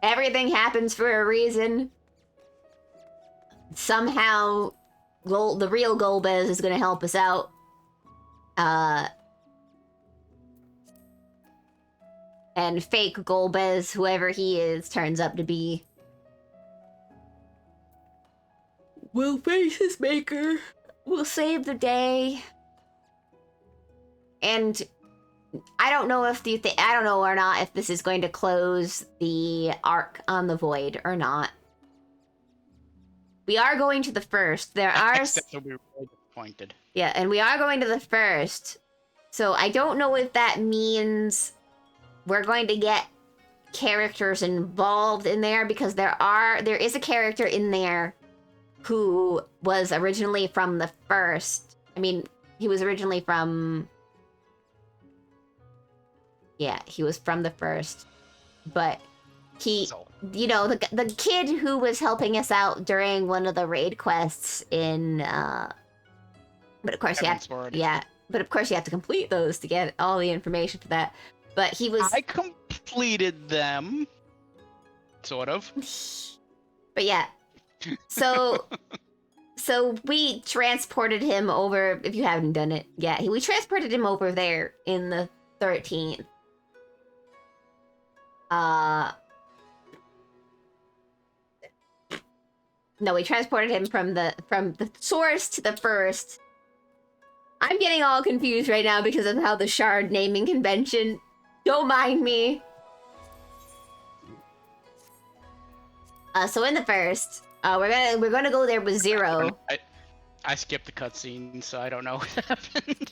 Everything happens for a reason. Somehow, the real Golbez is gonna help us out. And fake Golbez, whoever he is, turns up to be. We'll face his maker. We'll save the day. And I don't know if I don't know or not if this is going to close the arc on the Void or not. We are going to the first. We were really disappointed. Yeah, and we are going to the first. So I don't know if that means we're going to get characters involved in there, because there is a character in there who was originally from the first. I mean, he was originally from... Yeah, he was from the first. But he... You know, the kid who was helping us out during one of the raid quests in... But of course you have... Yeah, but of course you have to complete those to get all the information for that. But he was... I completed them. Sort of. But yeah. So we transported him over, if you haven't done it yet, we transported him over there in the 13th. No, we transported him from the source to the first. I'm getting all confused right now because of how the shard naming convention. Don't mind me. So in the first, we're gonna go there with Zero. I skipped the cutscene, so I don't know what happened.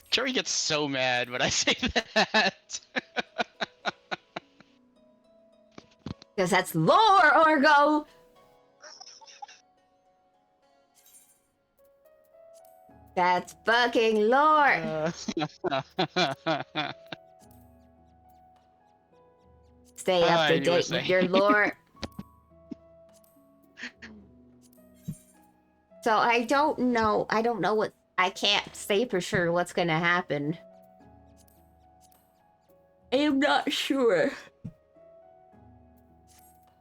Cherry gets so mad when I say that. Because that's lore, Orgo! That's fucking lore! Stay up to date with your lore. So I don't know what... I can't say for sure what's gonna happen. I am not sure.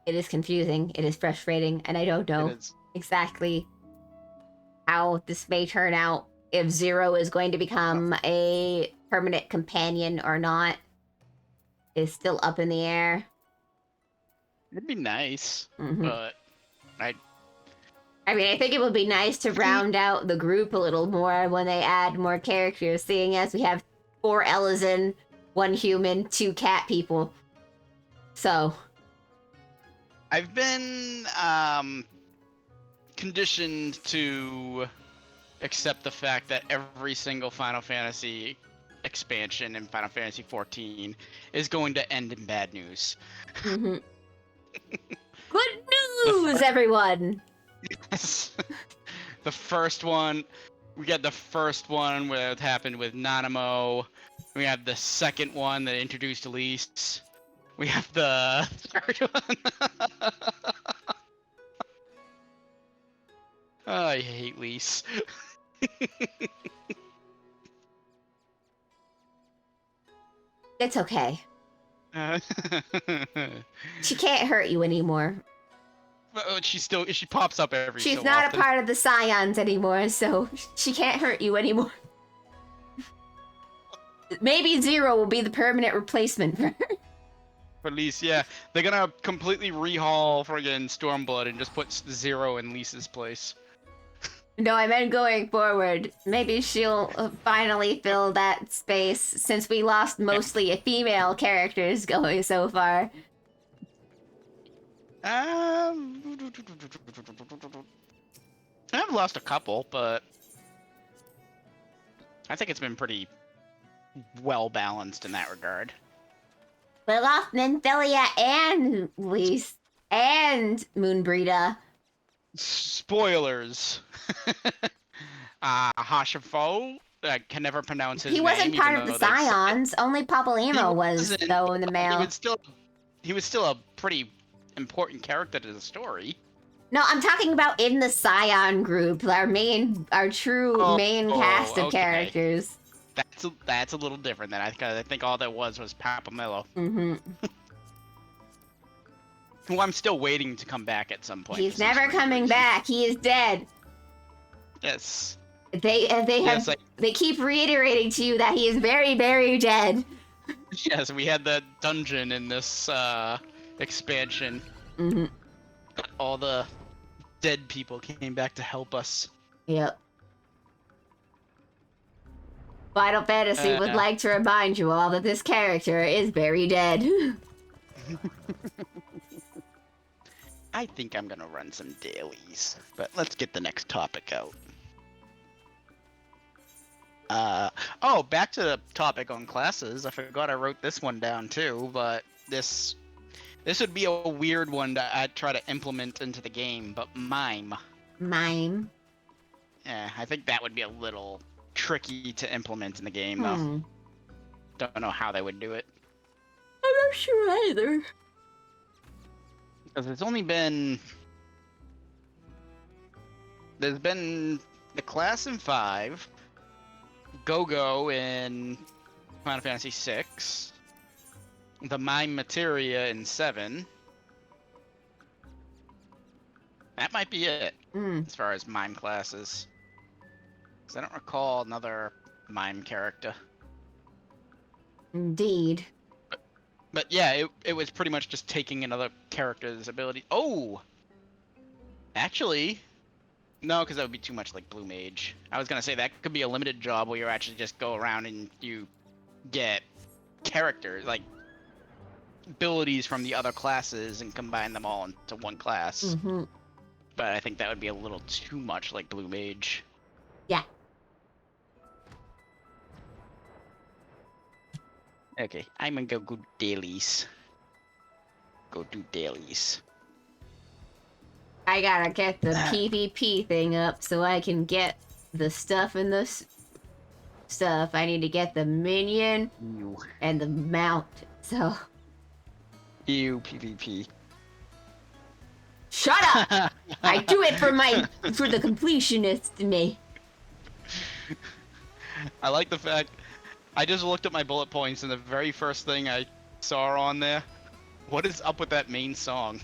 It is confusing, it is frustrating, and I don't know exactly how this may turn out. If Zero is going to become a permanent companion or not is still up in the air. It'd be nice, but I mean, I think it would be nice to round out the group a little more when they add more characters, seeing as we have 4 Ellison, 1 human, 2 cat people. So... I've been conditioned to accept the fact that every single Final Fantasy expansion in Final Fantasy XIV is going to end in bad news. Mm-hmm. Good news, everyone! Yes. The first one, we got the first one where it happened with Nanamo. We have the second one that introduced Elise. We have the third one. Oh, I hate Lise. It's okay. Uh, She can't hurt you anymore. but she pops up every She's so not often. a part of the Scions anymore, so she can't hurt you anymore. Maybe Zero will be the permanent replacement for her. For Lise, yeah. They're gonna completely rehaul friggin' Stormblood and just put Zero in Lisa's place. No, I meant going forward. Maybe she'll finally fill that space since we lost mostly female characters going so far. I've lost a couple, but I think it's been pretty well balanced in that regard. We lost Nymphelia and Lise and Moonbreeda. Spoilers. Hashifo, I can never pronounce his name. He wasn't part of the Scions. Only Papalymo was, though, in the male. He was still a pretty important character to the story. No, I'm talking about in the Scion group, our true main cast of characters. That's a little different than I think all that was Papamelo. Mm-hmm. Who I'm still waiting to come back at some point. He's never coming back. He is dead. Yes. They keep reiterating to you that he is very, very dead. Yes, we had the dungeon in this expansion. Mm-hmm. All the dead people came back to help us. Yep. Final Fantasy would like to remind you all that this character is very dead. I think I'm gonna run some dailies, but let's get the next topic out. Back to the topic on classes. I forgot I wrote this one down too, but this would be a weird one to try to implement into the game, but mime. Mime. Yeah, I think that would be a little tricky to implement in the game, though. Don't know how they would do it. I'm not sure either. Because there's been the class in 5, Go-Go in Final Fantasy 6, the Mime Materia in 7. That might be it, as far as mime classes. Because I don't recall another mime character. Indeed. But yeah, it was pretty much just taking another character's ability. Oh! Actually, no, because that would be too much like Blue Mage. I was going to say that could be a limited job where you actually just go around and you get characters, like abilities from the other classes and combine them all into one class. Mm-hmm. But I think that would be a little too much like Blue Mage. Yeah. Okay, I'm gonna go dailies. Go do dailies. I gotta get the PvP thing up so I can get the stuff in the stuff. I need to get the minion and the mount. So. Ew, PvP. Shut up! I do it for the completionist in me. I like the fact I just looked at my bullet points and the very first thing I saw on there. What is up with that main song?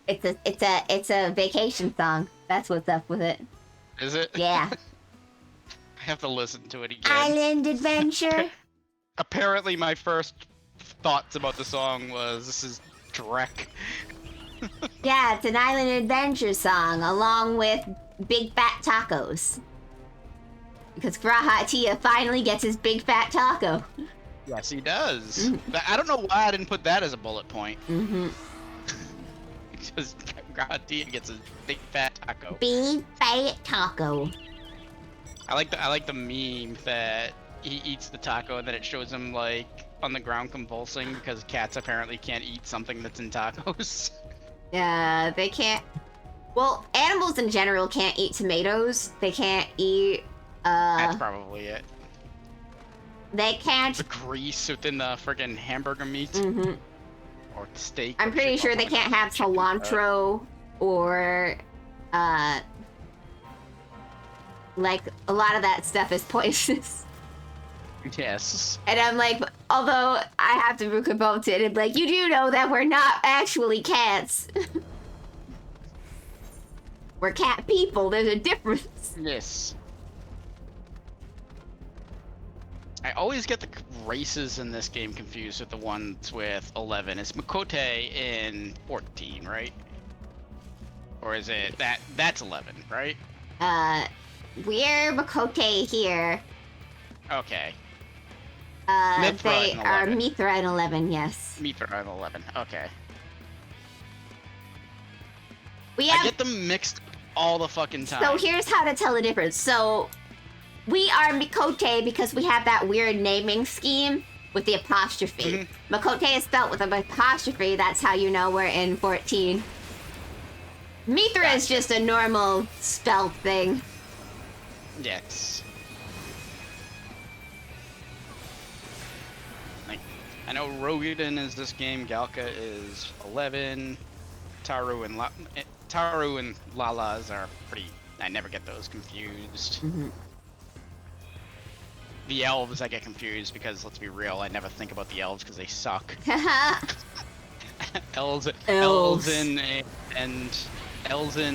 It's a vacation song. That's what's up with it. Is it? Yeah. I have to listen to it again. Island Adventure. Apparently my first thoughts about the song was this is Drek. Yeah, it's an Island Adventure song along with Big Fat Tacos. Because Grahatia finally gets his big fat taco. Yes, he does. I don't know why I didn't put that as a bullet point. Mm-hmm. Because Grahatia gets his big fat taco. Big fat taco. I like the meme that he eats the taco, and then it shows him like on the ground convulsing because cats apparently can't eat something that's in tacos. Yeah, they can't. Well, animals in general can't eat tomatoes. They can't eat. That's probably it. They can't. The grease within the friggin' hamburger meat. Mm-hmm. Or steak. I'm pretty sure they can't have cilantro or, like, a lot of that stuff is poisonous. Yes. And I'm like, although I have to be confronted, and like, you do know that we're not actually cats. We're cat people. There's a difference. Yes. I always get the races in this game confused with the ones with 11. It's Makote in 14, right? Or is it that's 11, right? We're Makote here. Okay. They and are 11. Mithra and 11, yes. Mithra and 11, okay. We I have... get them mixed all the fucking time. So here's how to tell the difference. So we are Mikote because we have that weird naming scheme with the apostrophe. Mm-hmm. Makote is spelled with an apostrophe. That's how you know we're in 14. Mithra is just a normal spelled thing. Yes. Like, I know Rogan is this game, Galka is 11, Taru and Lalas are pretty... I never get those confused. Mm-hmm. The elves I get confused because, let's be real, I never think about the elves because they suck. Elzen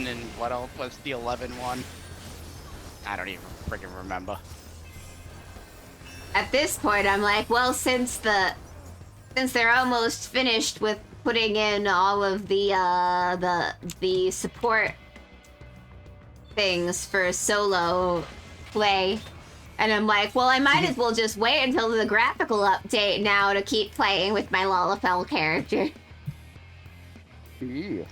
and what else was the 11 one? I don't even freaking remember. At this point, I'm like, well, since they're almost finished with putting in all of the support things for solo play, and I'm like, well, I might as well just wait until the graphical update now to keep playing with my Lalafell character. Yeah.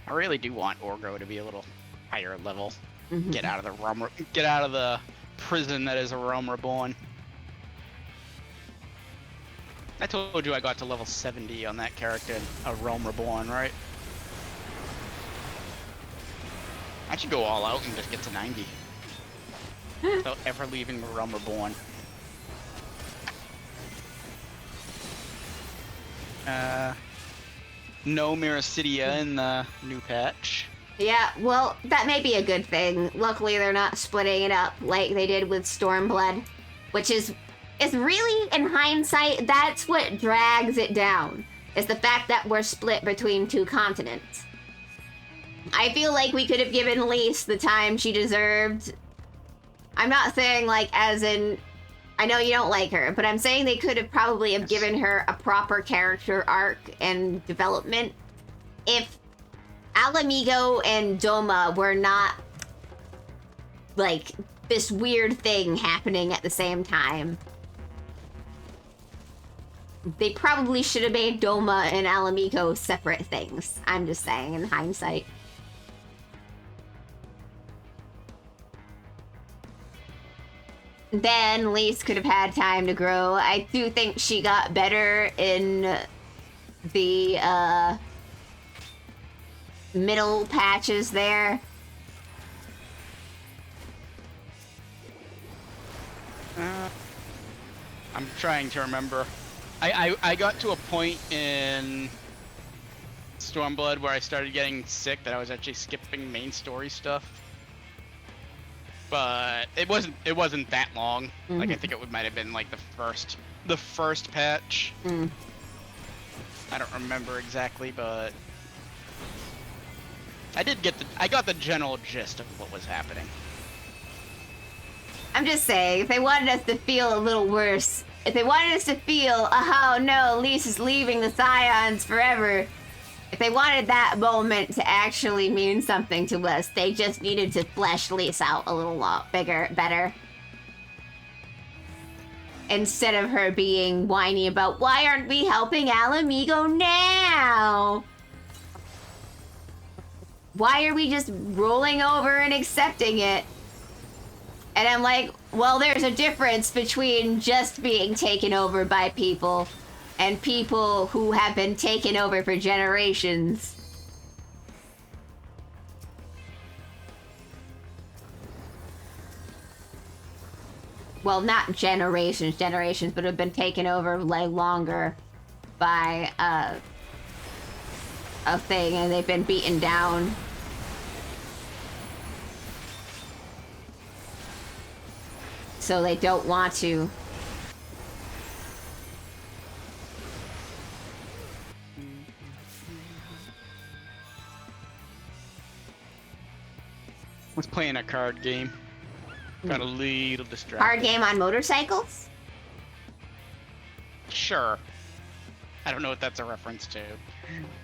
I really do want Orgo to be a little higher level. Mm-hmm. Get out of the prison that is a Realm Reborn. I told you I got to level 70 on that character in a Realm Reborn, right? I should go all out and just get to 90. Without ever leaving the Realm Reborn. No Miracidia in the new patch. Yeah, well, that may be a good thing. Luckily, they're not splitting it up like they did with Stormblood, which is really, in hindsight, that's what drags it down, is the fact that we're split between two continents. I feel like we could have given Lise the time she deserved. I'm not saying, like, as in, I know you don't like her, but I'm saying they could have probably have given her a proper character arc and development if Alamigo and Doma were not, like, this weird thing happening at the same time. They probably should have made Doma and Alamigo separate things. I'm just saying, in hindsight. Then Lise could have had time to grow. I do think she got better in the middle patches there. I'm trying to remember. I got to a point in Stormblood where I started getting sick that I was actually skipping main story stuff. But it wasn't that long. Mm-hmm. Like I think it might have been like the first patch. Mm. I don't remember exactly, but I got the general gist of what was happening. I'm just saying, if they wanted us to feel a little worse, if they wanted us to feel, oh no, Lise is leaving the Scions forever, if they wanted that moment to actually mean something to us, they just needed to flesh Lise out a little lot better. Instead of her being whiny about, why aren't we helping Alamigo now? Why are we just rolling over and accepting it? And I'm like, Well, there's a difference between just being taken over by people and people who have been taken over for generations. Well, not generations, but have been taken over like longer by a thing, and they've been beaten down. So they don't want to. Was playing a card game. Got a little distracted. Card game on motorcycles? Sure. I don't know what that's a reference to.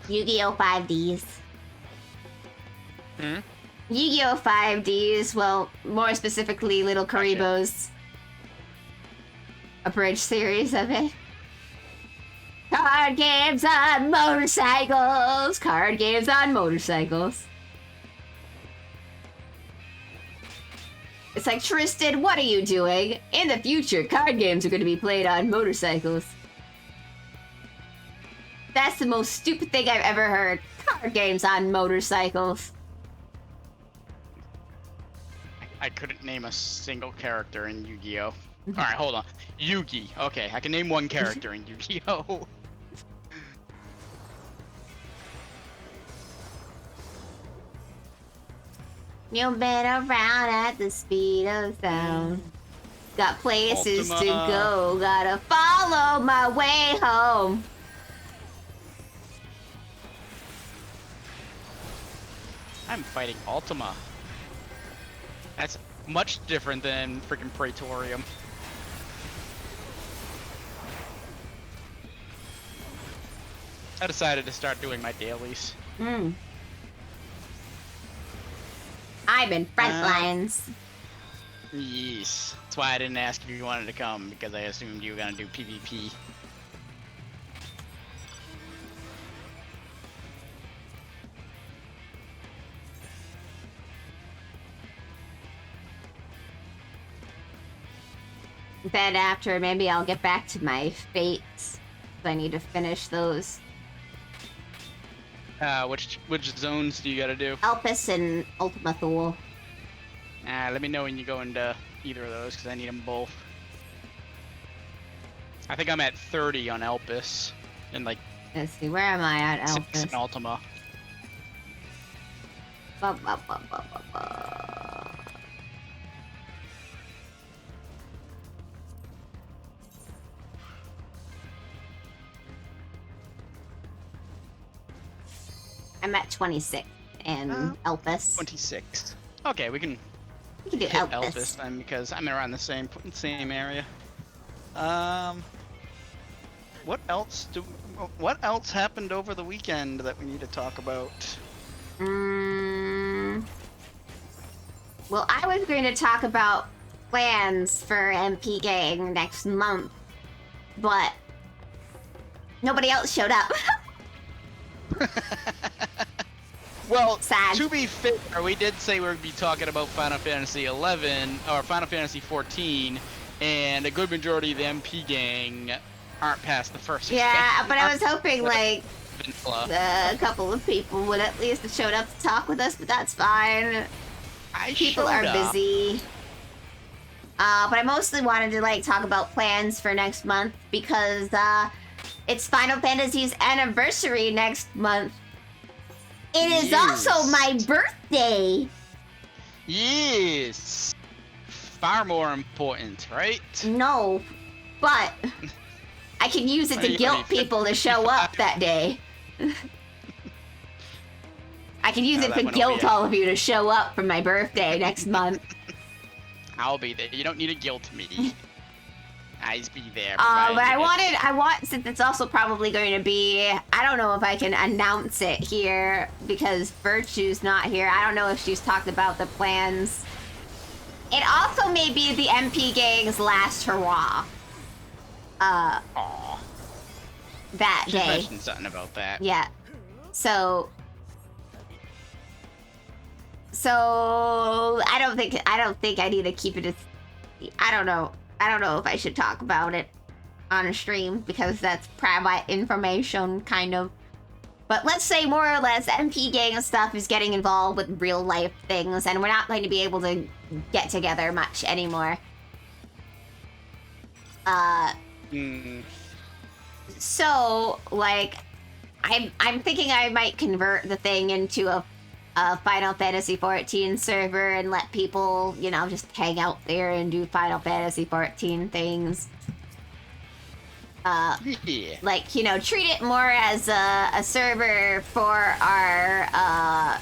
Yu-Gi-Oh! 5Ds. Hmm? Yu-Gi-Oh! 5Ds, well, more specifically, Little Karibo's abridged series of it. Card games on motorcycles! Card games on motorcycles. It's like, Tristan, what are you doing? In the future, card games are going to be played on motorcycles. That's the most stupid thing I've ever heard. Card games on motorcycles. I couldn't name a single character in Yu-Gi-Oh! Alright, hold on. Yugi. Okay, I can name one character in Yu-Gi-Oh! You've been around at the speed of sound. Got places to go, gotta follow my way home. I'm fighting Ultima. That's much different than freaking Praetorium. I decided to start doing my dailies. I'm in front lines. Yes. That's why I didn't ask if you wanted to come, because I assumed you were gonna do PvP. Then after, maybe I'll get back to my fates. I need to finish those. Which zones do you gotta do? Elpis and Ultima Thule. Let me know when you go into either of those, because I need them both. I think I'm at 30 on Elpis, and like... Let's see, where am I at 6 Elpis? in Ultima. I'm at 26 in Elpis. 26. Okay, we can do hit Elpis. Elpis then, because I'm around the same area. What else happened over the weekend that we need to talk about? Well, I was going to talk about plans for MP Gang next month, but nobody else showed up. Well, sad. To be fair, we did say we would be talking about Final Fantasy 11 or Final Fantasy 14, and a good majority of the MP Gang aren't past the first. Yeah, but I was hoping like Vanilla. a couple of people would at least have showed up to talk with us, but that's fine. People are busy. But I mostly wanted to like talk about plans for next month because it's Final Fantasy's anniversary next month. It is also my birthday. Yes. Far more important, right? No, but I can use it to guilt people to show up that day. I can use it to guilt all of you to show up for my birthday next month. I'll be there. You don't need to guilt me. I'll be there. But I want, since it's also probably going to be, I don't know if I can announce it here because Virtue's not here. I don't know if she's talked about the plans. It also may be the MP Gang's last hurrah. That she day. mentioned something about that. Yeah. So I don't think I need to keep it as I don't know. I don't know if I should talk about it on a stream because that's private information, kind of. But let's say more or less MP gang stuff is getting involved with real life things, and we're not going to be able to get together much anymore. So, like, I'm thinking I might convert the thing into a Final Fantasy XIV server and let people, you know, just hang out there and do Final Fantasy XIV things. Yeah. Like, you know, treat it more as a server for our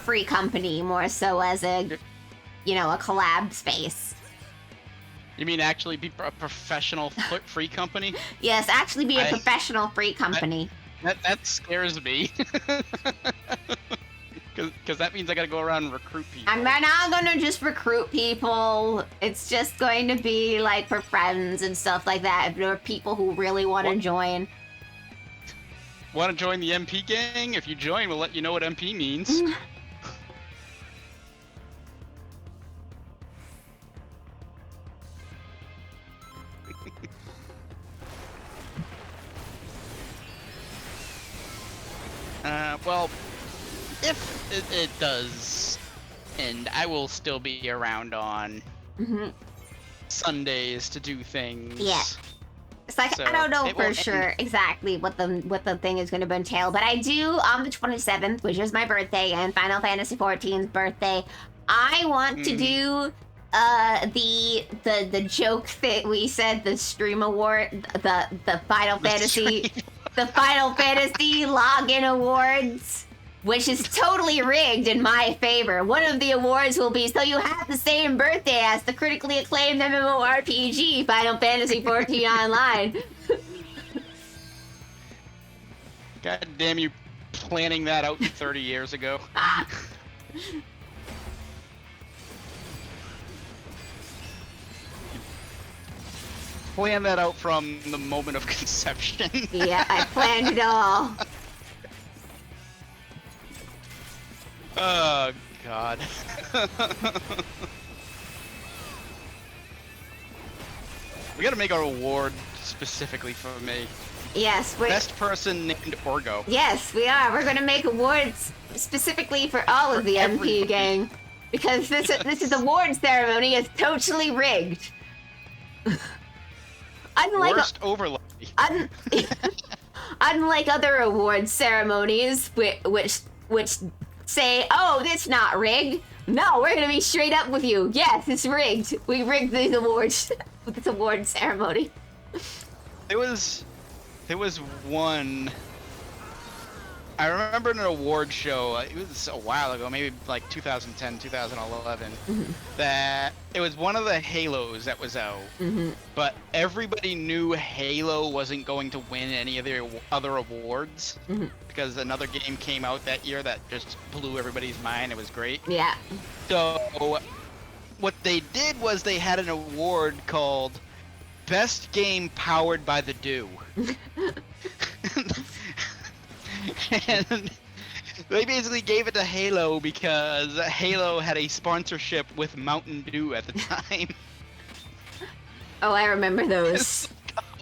free company, more so as a, you know, a collab space. You mean actually be a professional free company? Yes, actually be a professional free company. That scares me. Because that means I gotta go around and recruit people. I'm not gonna just recruit people. It's just going to be like for friends and stuff like that. If there are people who really want to join. Want to join the MP gang? If you join, we'll let you know what MP means. Well, if it does, and I will still be around on Sundays to do things. Yeah. It's like, so I don't know for sure exactly what the thing is going to entail, but I do on the 27th, which is my birthday and Final Fantasy XIV's birthday, I want to do the joke that we said, the stream award, the Final Fantasy the Final Fantasy login awards, which is totally rigged in my favor. One of the awards will be, so you have the same birthday as the critically acclaimed MMORPG Final Fantasy XIV Online. God damn you, planning that out 30 years ago. Plan that out from the moment of conception. Yeah, I planned it all. Oh, God. We gotta make our award specifically for me. Yes, we're... Best person named Orgo. Yes, we are. We're gonna make awards specifically for all of the MP gang. Because this is award ceremony is totally rigged. Worst overlay. Unlike other award ceremonies, which say, "Oh, that's not rigged." No, we're gonna be straight up with you. Yes, it's rigged. We rigged these awards with this award ceremony. There was one. I remember in an award show, it was a while ago, maybe like 2010, 2011, that it was one of the Halos that was out, but everybody knew Halo wasn't going to win any of the other awards, because another game came out that year that just blew everybody's mind. It was great. Yeah. So what they did was they had an award called Best Game Powered by the Dew. And they basically gave it to Halo because Halo had a sponsorship with Mountain Dew at the time. Oh, I remember those.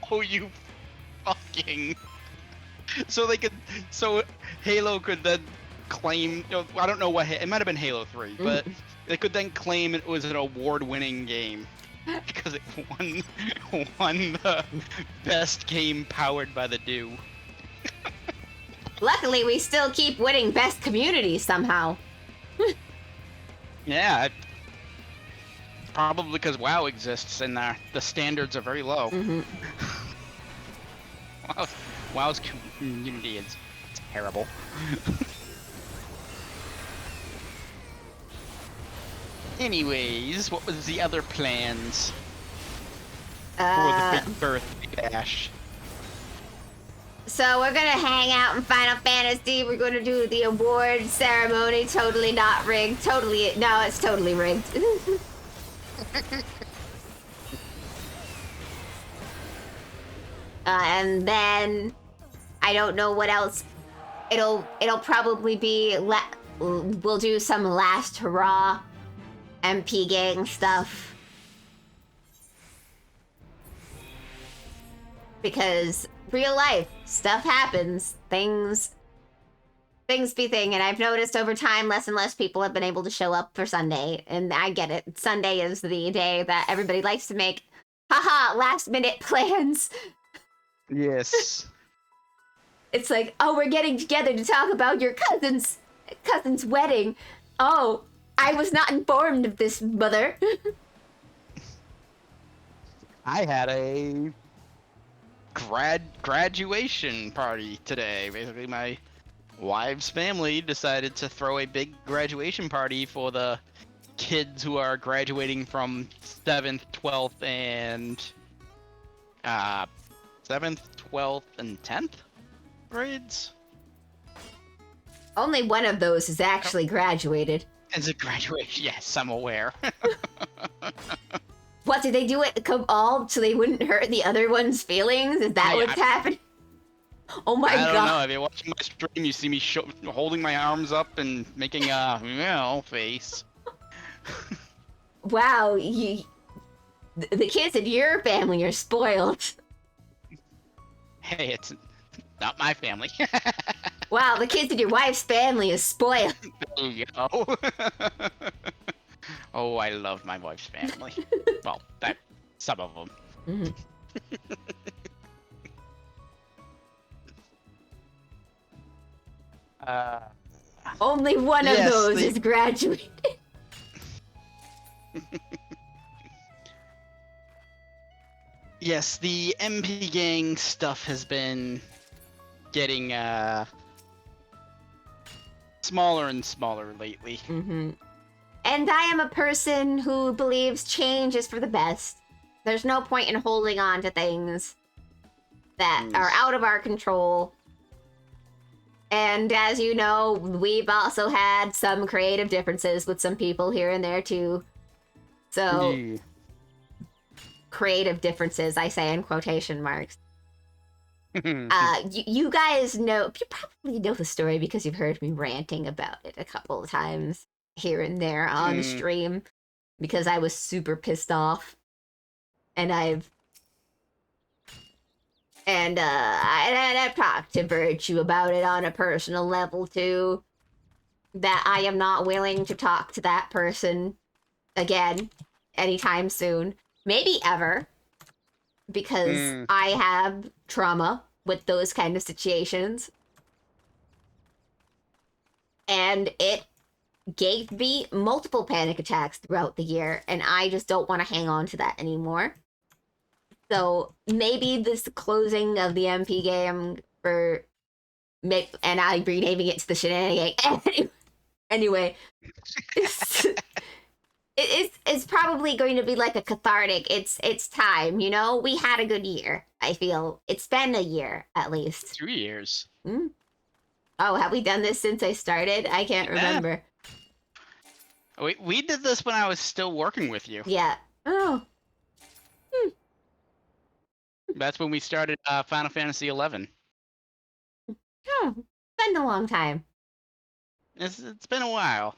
Oh, you fucking... So Halo could then claim, I don't know what, it might have been Halo 3, but they could then claim it was an award-winning game because it won the best game powered by the Dew. Luckily, we still keep winning best community somehow. Yeah, probably because WoW exists and the standards are very low. WoW's community is terrible. Anyways, what was the other plans for the big birthday bash? So we're gonna hang out in Final Fantasy. We're gonna do the award ceremony. Totally not rigged. No, it's totally rigged. And then I don't know what else. It'll probably be we'll do some last hurrah MP gang stuff. Because real life, stuff happens, things be thing, and I've noticed over time less and less people have been able to show up for Sunday, and I get it. Sunday is the day that everybody likes to make, haha, last minute plans. Yes. It's like, oh, we're getting together to talk about your cousin's wedding. Oh, I was not informed of this, mother. I had a graduation party today. Basically, my wife's family decided to throw a big graduation party for the kids who are graduating from 7th, 12th, and 7th, 12th, and 10th grades. Only one of those is actually graduated. As a graduation, yes, I'm aware. What, did they do it all so they wouldn't hurt the other one's feelings? Is that what's happening? Oh my god. I don't know. If you're watching my stream, you see me holding my arms up and making a face. Wow, the kids in your family are spoiled. Hey, it's not my family. Wow, the kids in your wife's family is spoiled. There you go. Oh, I love my wife's family. Well, some of them. Mm-hmm. Only one of those is graduated. Yes, the MP gang stuff has been getting smaller and smaller lately. Mm-hmm. And I am a person who believes change is for the best. There's no point in holding on to things that are out of our control. And as you know, we've also had some creative differences with some people here and there too. So, creative differences, I say in quotation marks. You guys know, you probably know the story because you've heard me ranting about it a couple of times here and there on stream, because I was super pissed off. And I've talked to Virtue about it on a personal level too, that I am not willing to talk to that person again anytime soon, maybe ever, because I have trauma with those kind of situations, and it gave me multiple panic attacks throughout the year, and I just don't want to hang on to that anymore. So maybe this closing of the MP game and I'm renaming it to the Shenanigan. Anyway, it's probably going to be like a cathartic. It's time, you know? We had a good year, I feel. It's been a year, at least. 2 years. Oh, have we done this since I started? I can't remember. We did this when I was still working with you. Yeah. Oh. That's when we started Final Fantasy 11. Oh, been a long time. It's been a while.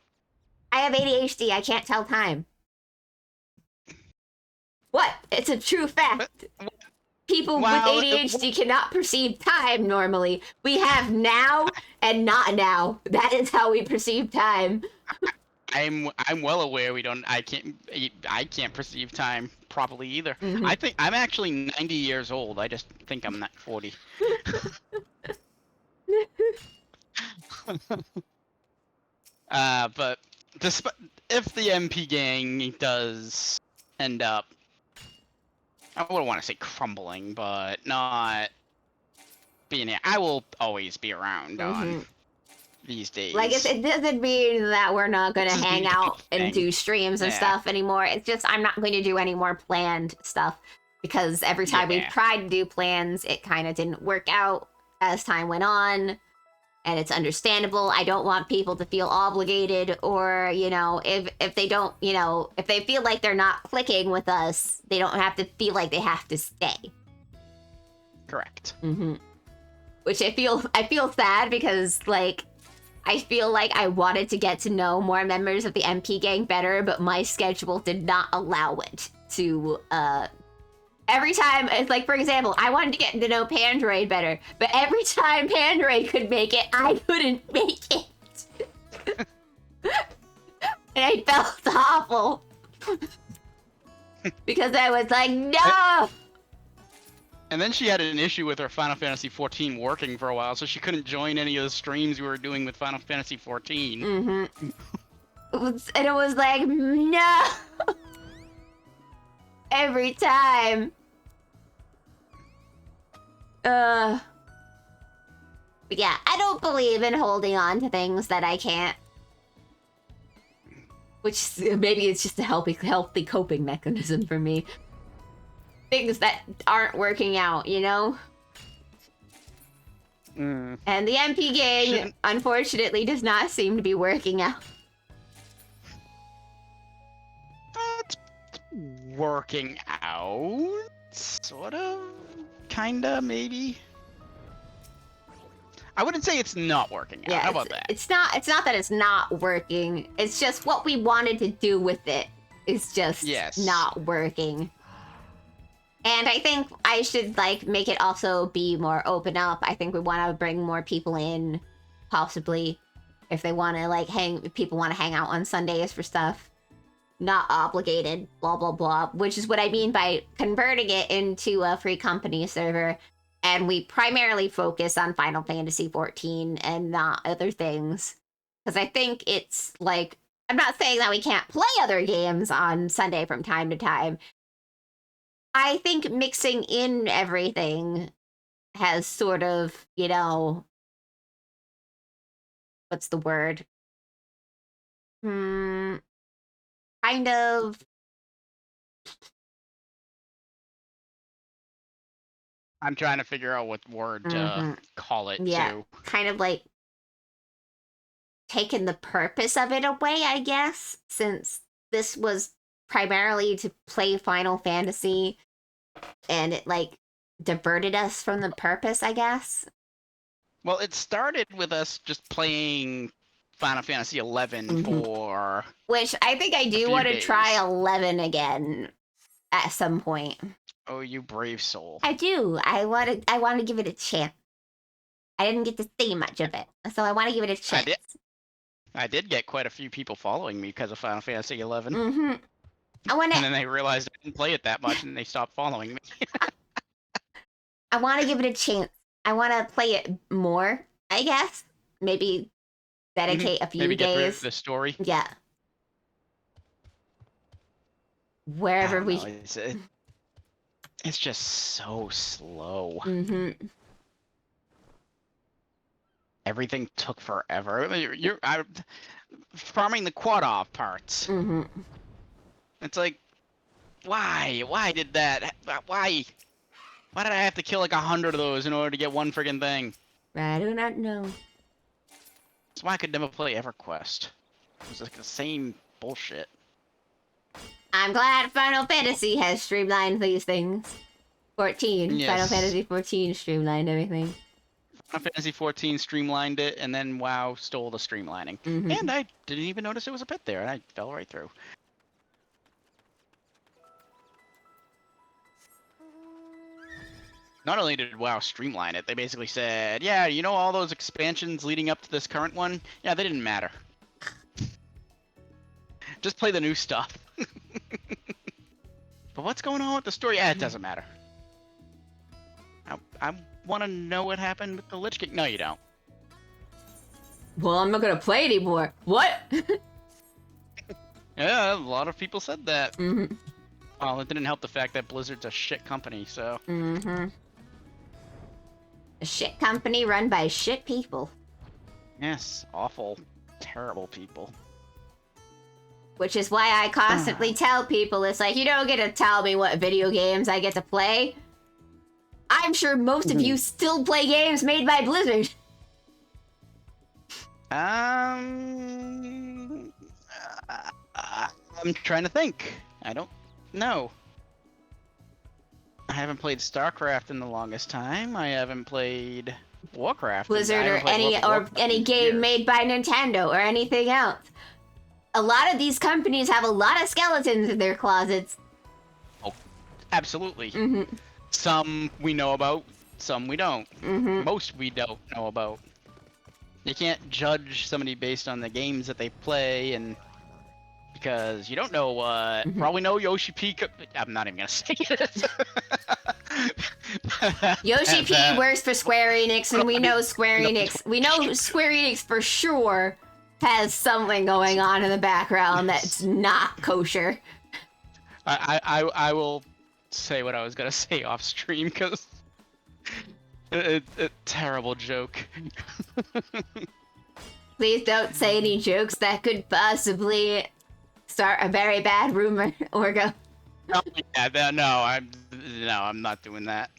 I have ADHD. I can't tell time. What? It's a true fact. People with ADHD cannot perceive time normally. We have now and not now. That is how we perceive time. I'm well aware I can't perceive time properly either. Mm-hmm. I think I'm actually 90 years old. I just think I'm not 40. But if the MP gang does end up, I wouldn't want to say crumbling, but not being here, I will always be around on these days. Like, it doesn't mean that we're not going to hang out and do streams and stuff anymore. It's just I'm not going to do any more planned stuff, because every time we've tried to do plans, it kind of didn't work out as time went on. And it's understandable. I don't want people to feel obligated, or, you know, if they don't, you know, if they feel like they're not clicking with us, they don't have to feel like they have to stay. Correct. Which I feel sad, because, like, I feel like I wanted to get to know more members of the MP gang better, but my schedule did not allow it to Every time, it's like, for example, I wanted to get to know Pandroid better, but every time Pandroid could make it, I couldn't make it. And I felt awful. Because I was like, no! And then she had an issue with her Final Fantasy XIV working for a while, so she couldn't join any of the streams we were doing with Final Fantasy XIV. Mm-hmm. And it was like, no! Every time. But yeah, I don't believe in holding on to things that I can't. Which maybe it's just a healthy coping mechanism for me. Things that aren't working out, you know? Mm. And the MP gang, unfortunately, does not seem to be working out. It's working out, sort of, kinda, maybe. I wouldn't say it's not working out. Yeah, How about that? It's not that it's not working. It's just what we wanted to do with it is just not working. And I think I should like make it also be more open up. I think we want to bring more people in, possibly, if they want to like if people want to hang out on Sundays for stuff. Not obligated, blah, blah, blah, which is what I mean by converting it into a free company server. And we primarily focus on Final Fantasy XIV and not other things. Because I think it's like, I'm not saying that we can't play other games on Sunday from time to time. I think mixing in everything has sort of, you know, what's the word? Kind of. I'm trying to figure out what word to call it, too. Kind of like taken the purpose of it away, I guess, since this was primarily to play Final Fantasy, and it, like, diverted us from the purpose, I guess. Well, it started with us just playing Final Fantasy XI for... Which I think I do want to try 11 again at some point. Oh, you brave soul. I do. I want to give it a chance. I didn't get to see much of it, so I want to give it a chance. I did get quite a few people following me because of Final Fantasy XI. And then they realized I didn't play it that much, and they stopped following me. I want to give it a chance. I want to play it more, I guess. Maybe dedicate a few Maybe days. Get through the story. Yeah. Wherever we... It's just so slow. Everything took forever. You're farming the quad-off parts. It's like, why? Why did that? Why? Why did I have to kill like 100 of those in order to get one friggin' thing? I do not know. That's why I could never play EverQuest. It was like the same bullshit. I'm glad Final Fantasy has streamlined these things. 14. Yes. Final Fantasy 14 streamlined everything. Final Fantasy 14 streamlined it, and then WoW stole the streamlining. And I didn't even notice it was a bit there, and I fell right through. Not only did WoW streamline it, they basically said, yeah, you know all those expansions leading up to this current one? Yeah, they didn't matter. Just play the new stuff. But what's going on with the story? Yeah, it doesn't matter. I want to know what happened with the Lich King. No, you don't. Well, I'm not going to play anymore. What? Yeah, a lot of people said that. Well, it didn't help the fact that Blizzard's a shit company, so... A shit company run by shit people. Yes, awful, terrible people. Which is why I constantly tell people, it's like, you don't get to tell me what video games I get to play. I'm sure most of you still play games made by Blizzard. I'm trying to think. I don't know. I haven't played StarCraft in the longest time. I haven't played Warcraft. Blizzard or any game made by Nintendo or anything else. A lot of these companies have a lot of skeletons in their closets. Oh, Absolutely. Mm-hmm. Some we know about, some we don't. Mm-hmm. Most we don't know about. You can't judge somebody based on the games that they play, and because you don't know what. Mm-hmm. For all we know, Yoshi P. I'm not even gonna say it. Yoshi P works for Square Enix, and we know Square Enix for sure has something going on in the background that's not kosher. I will say what I was gonna say off stream because a terrible joke. Please don't say any jokes that could possibly start a very bad rumor or go. Oh, yeah, no, I'm not doing that.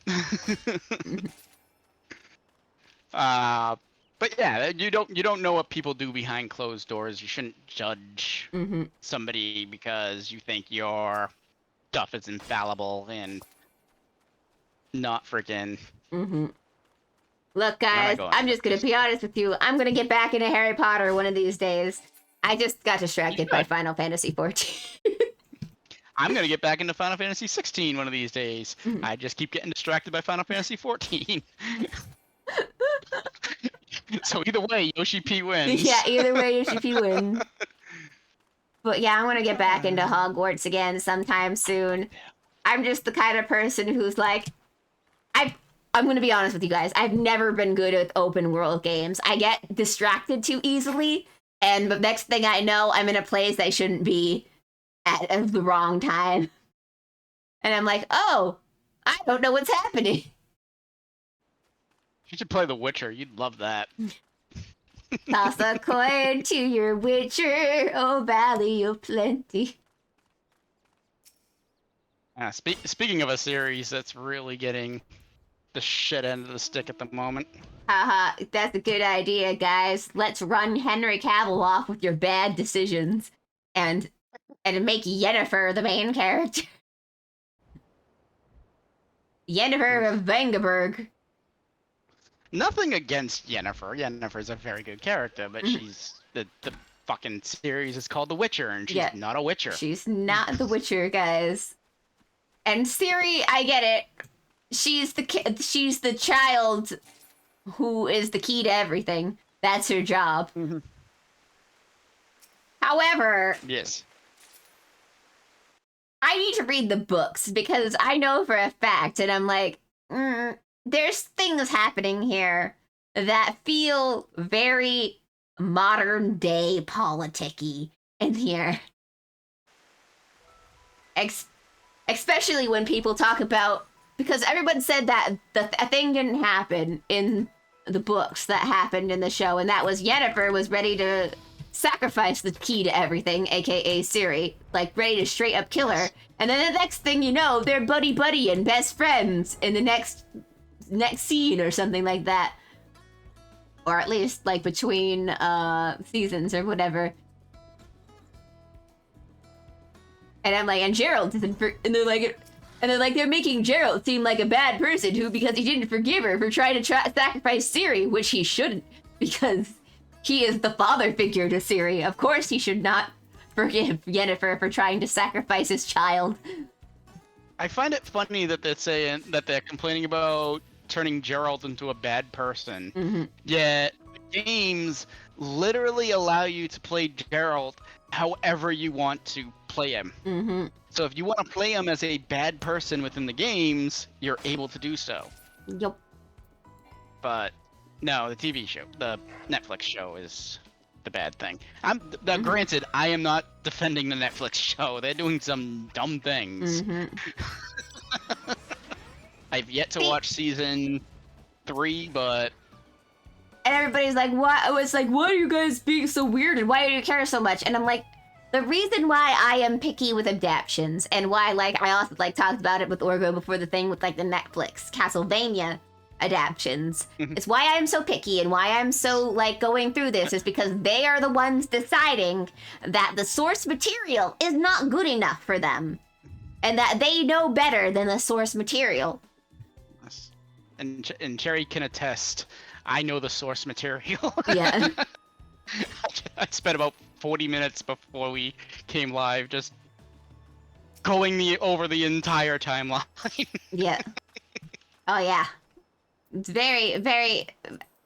But yeah, you don't know what people do behind closed doors. You shouldn't judge somebody because you think your stuff is infallible and not freaking. Look, guys, I'm just gonna be honest with you. I'm gonna get back into Harry Potter one of these days. I just got distracted by Final Fantasy 14. I'm gonna get back into Final Fantasy 16 one of these days. I just keep getting distracted by Final Fantasy 14. So either way, Yoshi P wins. Yeah, either way, Yoshi P wins. But yeah, I'm gonna get back into Hogwarts again sometime soon. I'm just the kind of person who's like, I'm gonna be honest with you guys. I've never been good at open world games. I get distracted too easily, and the next thing I know, I'm in a place I shouldn't be at the wrong time. And I'm like, oh, I don't know what's happening. You should play The Witcher. You'd love that. Toss a coin to your Witcher, oh Valley of Plenty. Speaking of a series that's really getting the shit end of the stick at the moment. Haha, that's a good idea, guys. Let's run Henry Cavill off with your bad decisions and make Yennefer the main character. Yennefer of Vengerberg. Nothing against Yennefer. Yennefer's a very good character, but she's the fucking series is called The Witcher, and she's not a Witcher. She's not the Witcher, guys. And Ciri, I get it. She's the child who is the key to everything. That's her job. However, yes, I need to read the books because I know for a fact, and I'm like, there's things happening here that feel very modern day politic-y in here. Especially when people talk about, because everyone said that a thing didn't happen in the books that happened in the show, and that was Yennefer was ready to sacrifice the key to everything, aka Ciri, like ready to straight up kill her. And then the next thing you know, they're buddy and best friends in the next scene or something like that, or at least like between seasons or whatever. And I'm like, and Gerald isn't and they're like, they're making Gerald seem like a bad person who, because he didn't forgive her for trying to sacrifice Ciri, which he shouldn't, because he is the father figure to Ciri. Of course he should not forgive Yennefer for trying to sacrifice his child. I find it funny that they're complaining about turning Gerald into a bad person. Yet the games literally allow you to play Gerald however you want to play him. So if you want to play him as a bad person within the games, you're able to do so. Yep. But no, the TV show, the Netflix show is the bad thing. Granted, I am not defending the Netflix show. They're doing some dumb things. I've yet to watch season 3, but... And everybody's like, what? I was like, why are you guys being so weird and why do you care so much? And I'm like, the reason why I am picky with adaptions and why, like, I also, like, talked about it with Orgo before the thing with, like, the Netflix Castlevania adaptions. It's why I'm so picky and why I'm so, like, going through this is because they are the ones deciding that the source material is not good enough for them. And that they know better than the source material. And Cherry can attest, I know the source material. Yeah. I spent about 40 minutes before we came live just going over the entire timeline. Yeah. Oh yeah. It's very, very,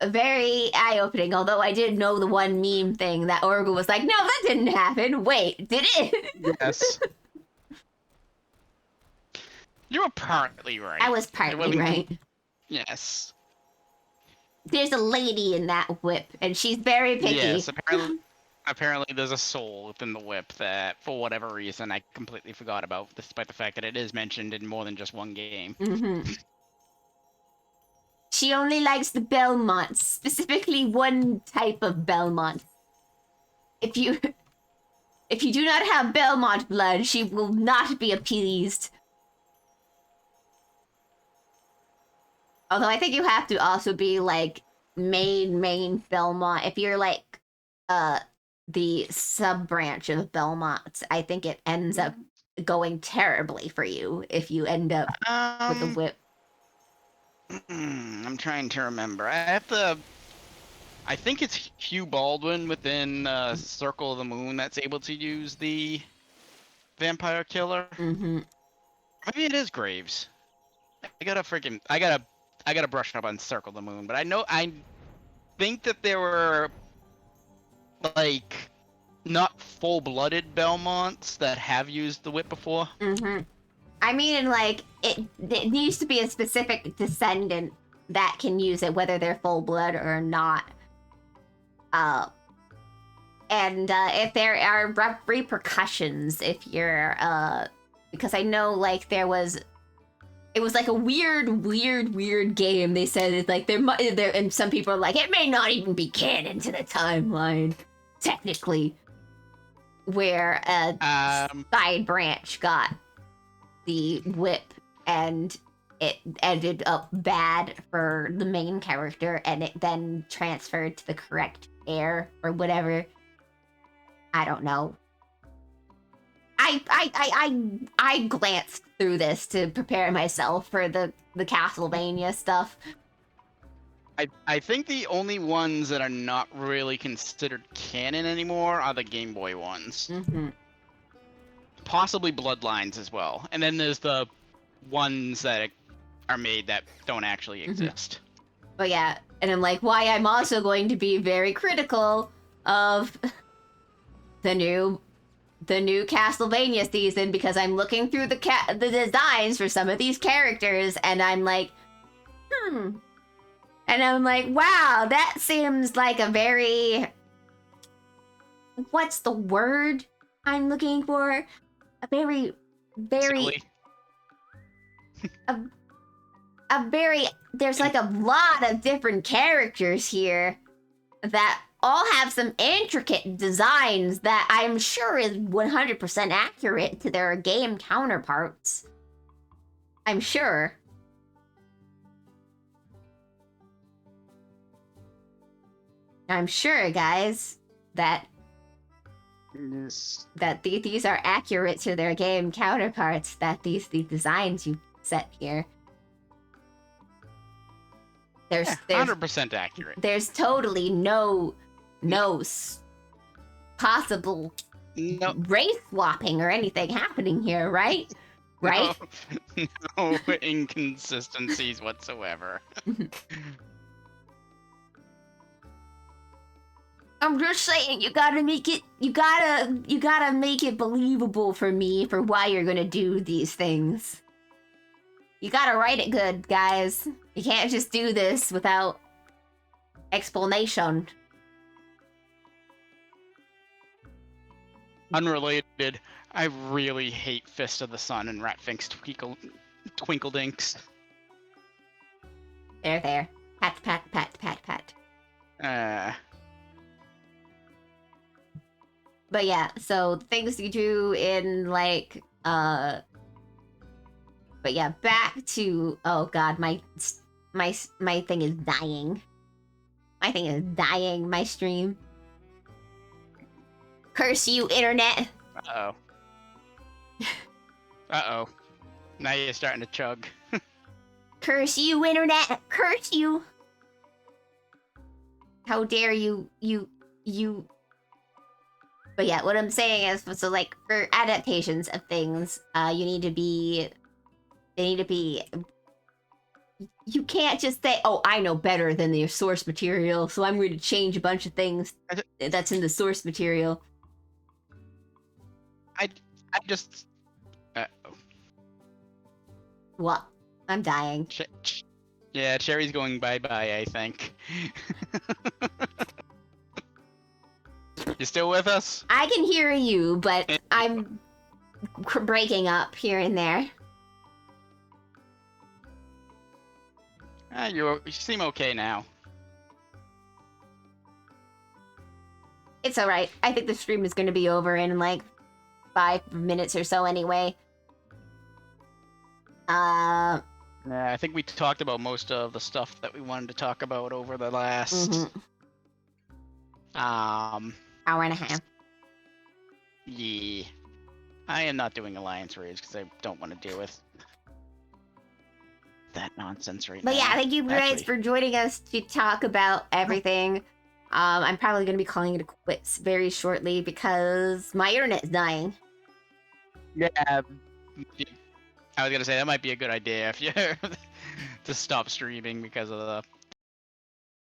very eye-opening. Although I did know the one meme thing that Oracle was like, "No, that didn't happen. Wait, did it?" Yes. You were partly right. I was partly right. Yes. There's a lady in that whip, and she's very picky. Yes, apparently there's a soul within the whip that, for whatever reason, I completely forgot about, despite the fact that it is mentioned in more than just one game. Mm-hmm. She only likes the Belmonts, specifically one type of Belmont. If you do not have Belmont blood, she will not be appeased. Although I think you have to also be like main Belmont. If you're like the sub branch of Belmont, I think it ends up going terribly for you if you end up with a whip. I'm trying to remember. I think it's Hugh Baldwin within Circle of the Moon that's able to use the vampire killer. Mm-hmm. Maybe it is Graves. I gotta brush up on Circle of the Moon, but I think that there were like not full-blooded Belmonts that have used the whip before. Mm-hmm. I mean, like it needs to be a specific descendant that can use it, whether they're full blood or not. And if there are repercussions, if you're because I know like it was like a weird game. They said it's like there, and some people are like, it may not even be canon to the timeline, technically, where a side branch got the whip and it ended up bad for the main character, and it then transferred to the correct heir or whatever. I don't know. I glanced through this to prepare myself for the Castlevania stuff. I think the only ones that are not really considered canon anymore are the Game Boy ones. Mm-hmm. Possibly Bloodlines as well. And then there's the ones that are made that don't actually exist. But yeah, and I'm like, why I'm also going to be very critical of the new Castlevania season, because I'm looking through the designs for some of these characters, and I'm like, and I'm like, wow, that seems like a very, what's the word I'm looking for? A very Silly. a very, there's like a lot of different characters here that all have some intricate designs that I'm sure is 100% accurate to their game counterparts. I'm sure. I'm sure, guys, that these are accurate to their game counterparts, that the designs you set here. There's 100% accurate. There's totally no possible race swapping or anything happening here, right? Right? No inconsistencies whatsoever. I'm just saying, you gotta make it believable for me for why you're gonna do these things. You gotta write it good, guys. You can't just do this without explanation. Unrelated, I really hate Fist of the Sun and Ratfink's Twinkledinks. There. Pat, pat, pat, pat, pat. But yeah, so things you do in like but yeah, back to, oh god, my thing is dying. My thing is dying, my stream. Curse you, internet. Uh-oh. Uh-oh. Now you're starting to chug. Curse you, internet. Curse you. How dare you But yeah, what I'm saying is, so like for adaptations of things, you need to be, they need to be. You can't just say, "Oh, I know better than the source material, so I'm going to change a bunch of things that's in the source material." I just. What? I'm dying. Yeah, Cherry's going bye-bye, I think. You still with us? I can hear you, but I'm breaking up here and there. You seem okay now. It's alright. I think the stream is going to be over in like 5 minutes or so anyway. Yeah, I think we talked about most of the stuff that we wanted to talk about over the last... hour and a half. Yeah. I am not doing Alliance Raids because I don't want to deal with that nonsense right now. But yeah, thank you guys for joining us to talk about everything. I'm probably going to be calling it a quits very shortly because my internet is dying. Yeah. I was going to say, that might be a good idea if you to stop streaming because of the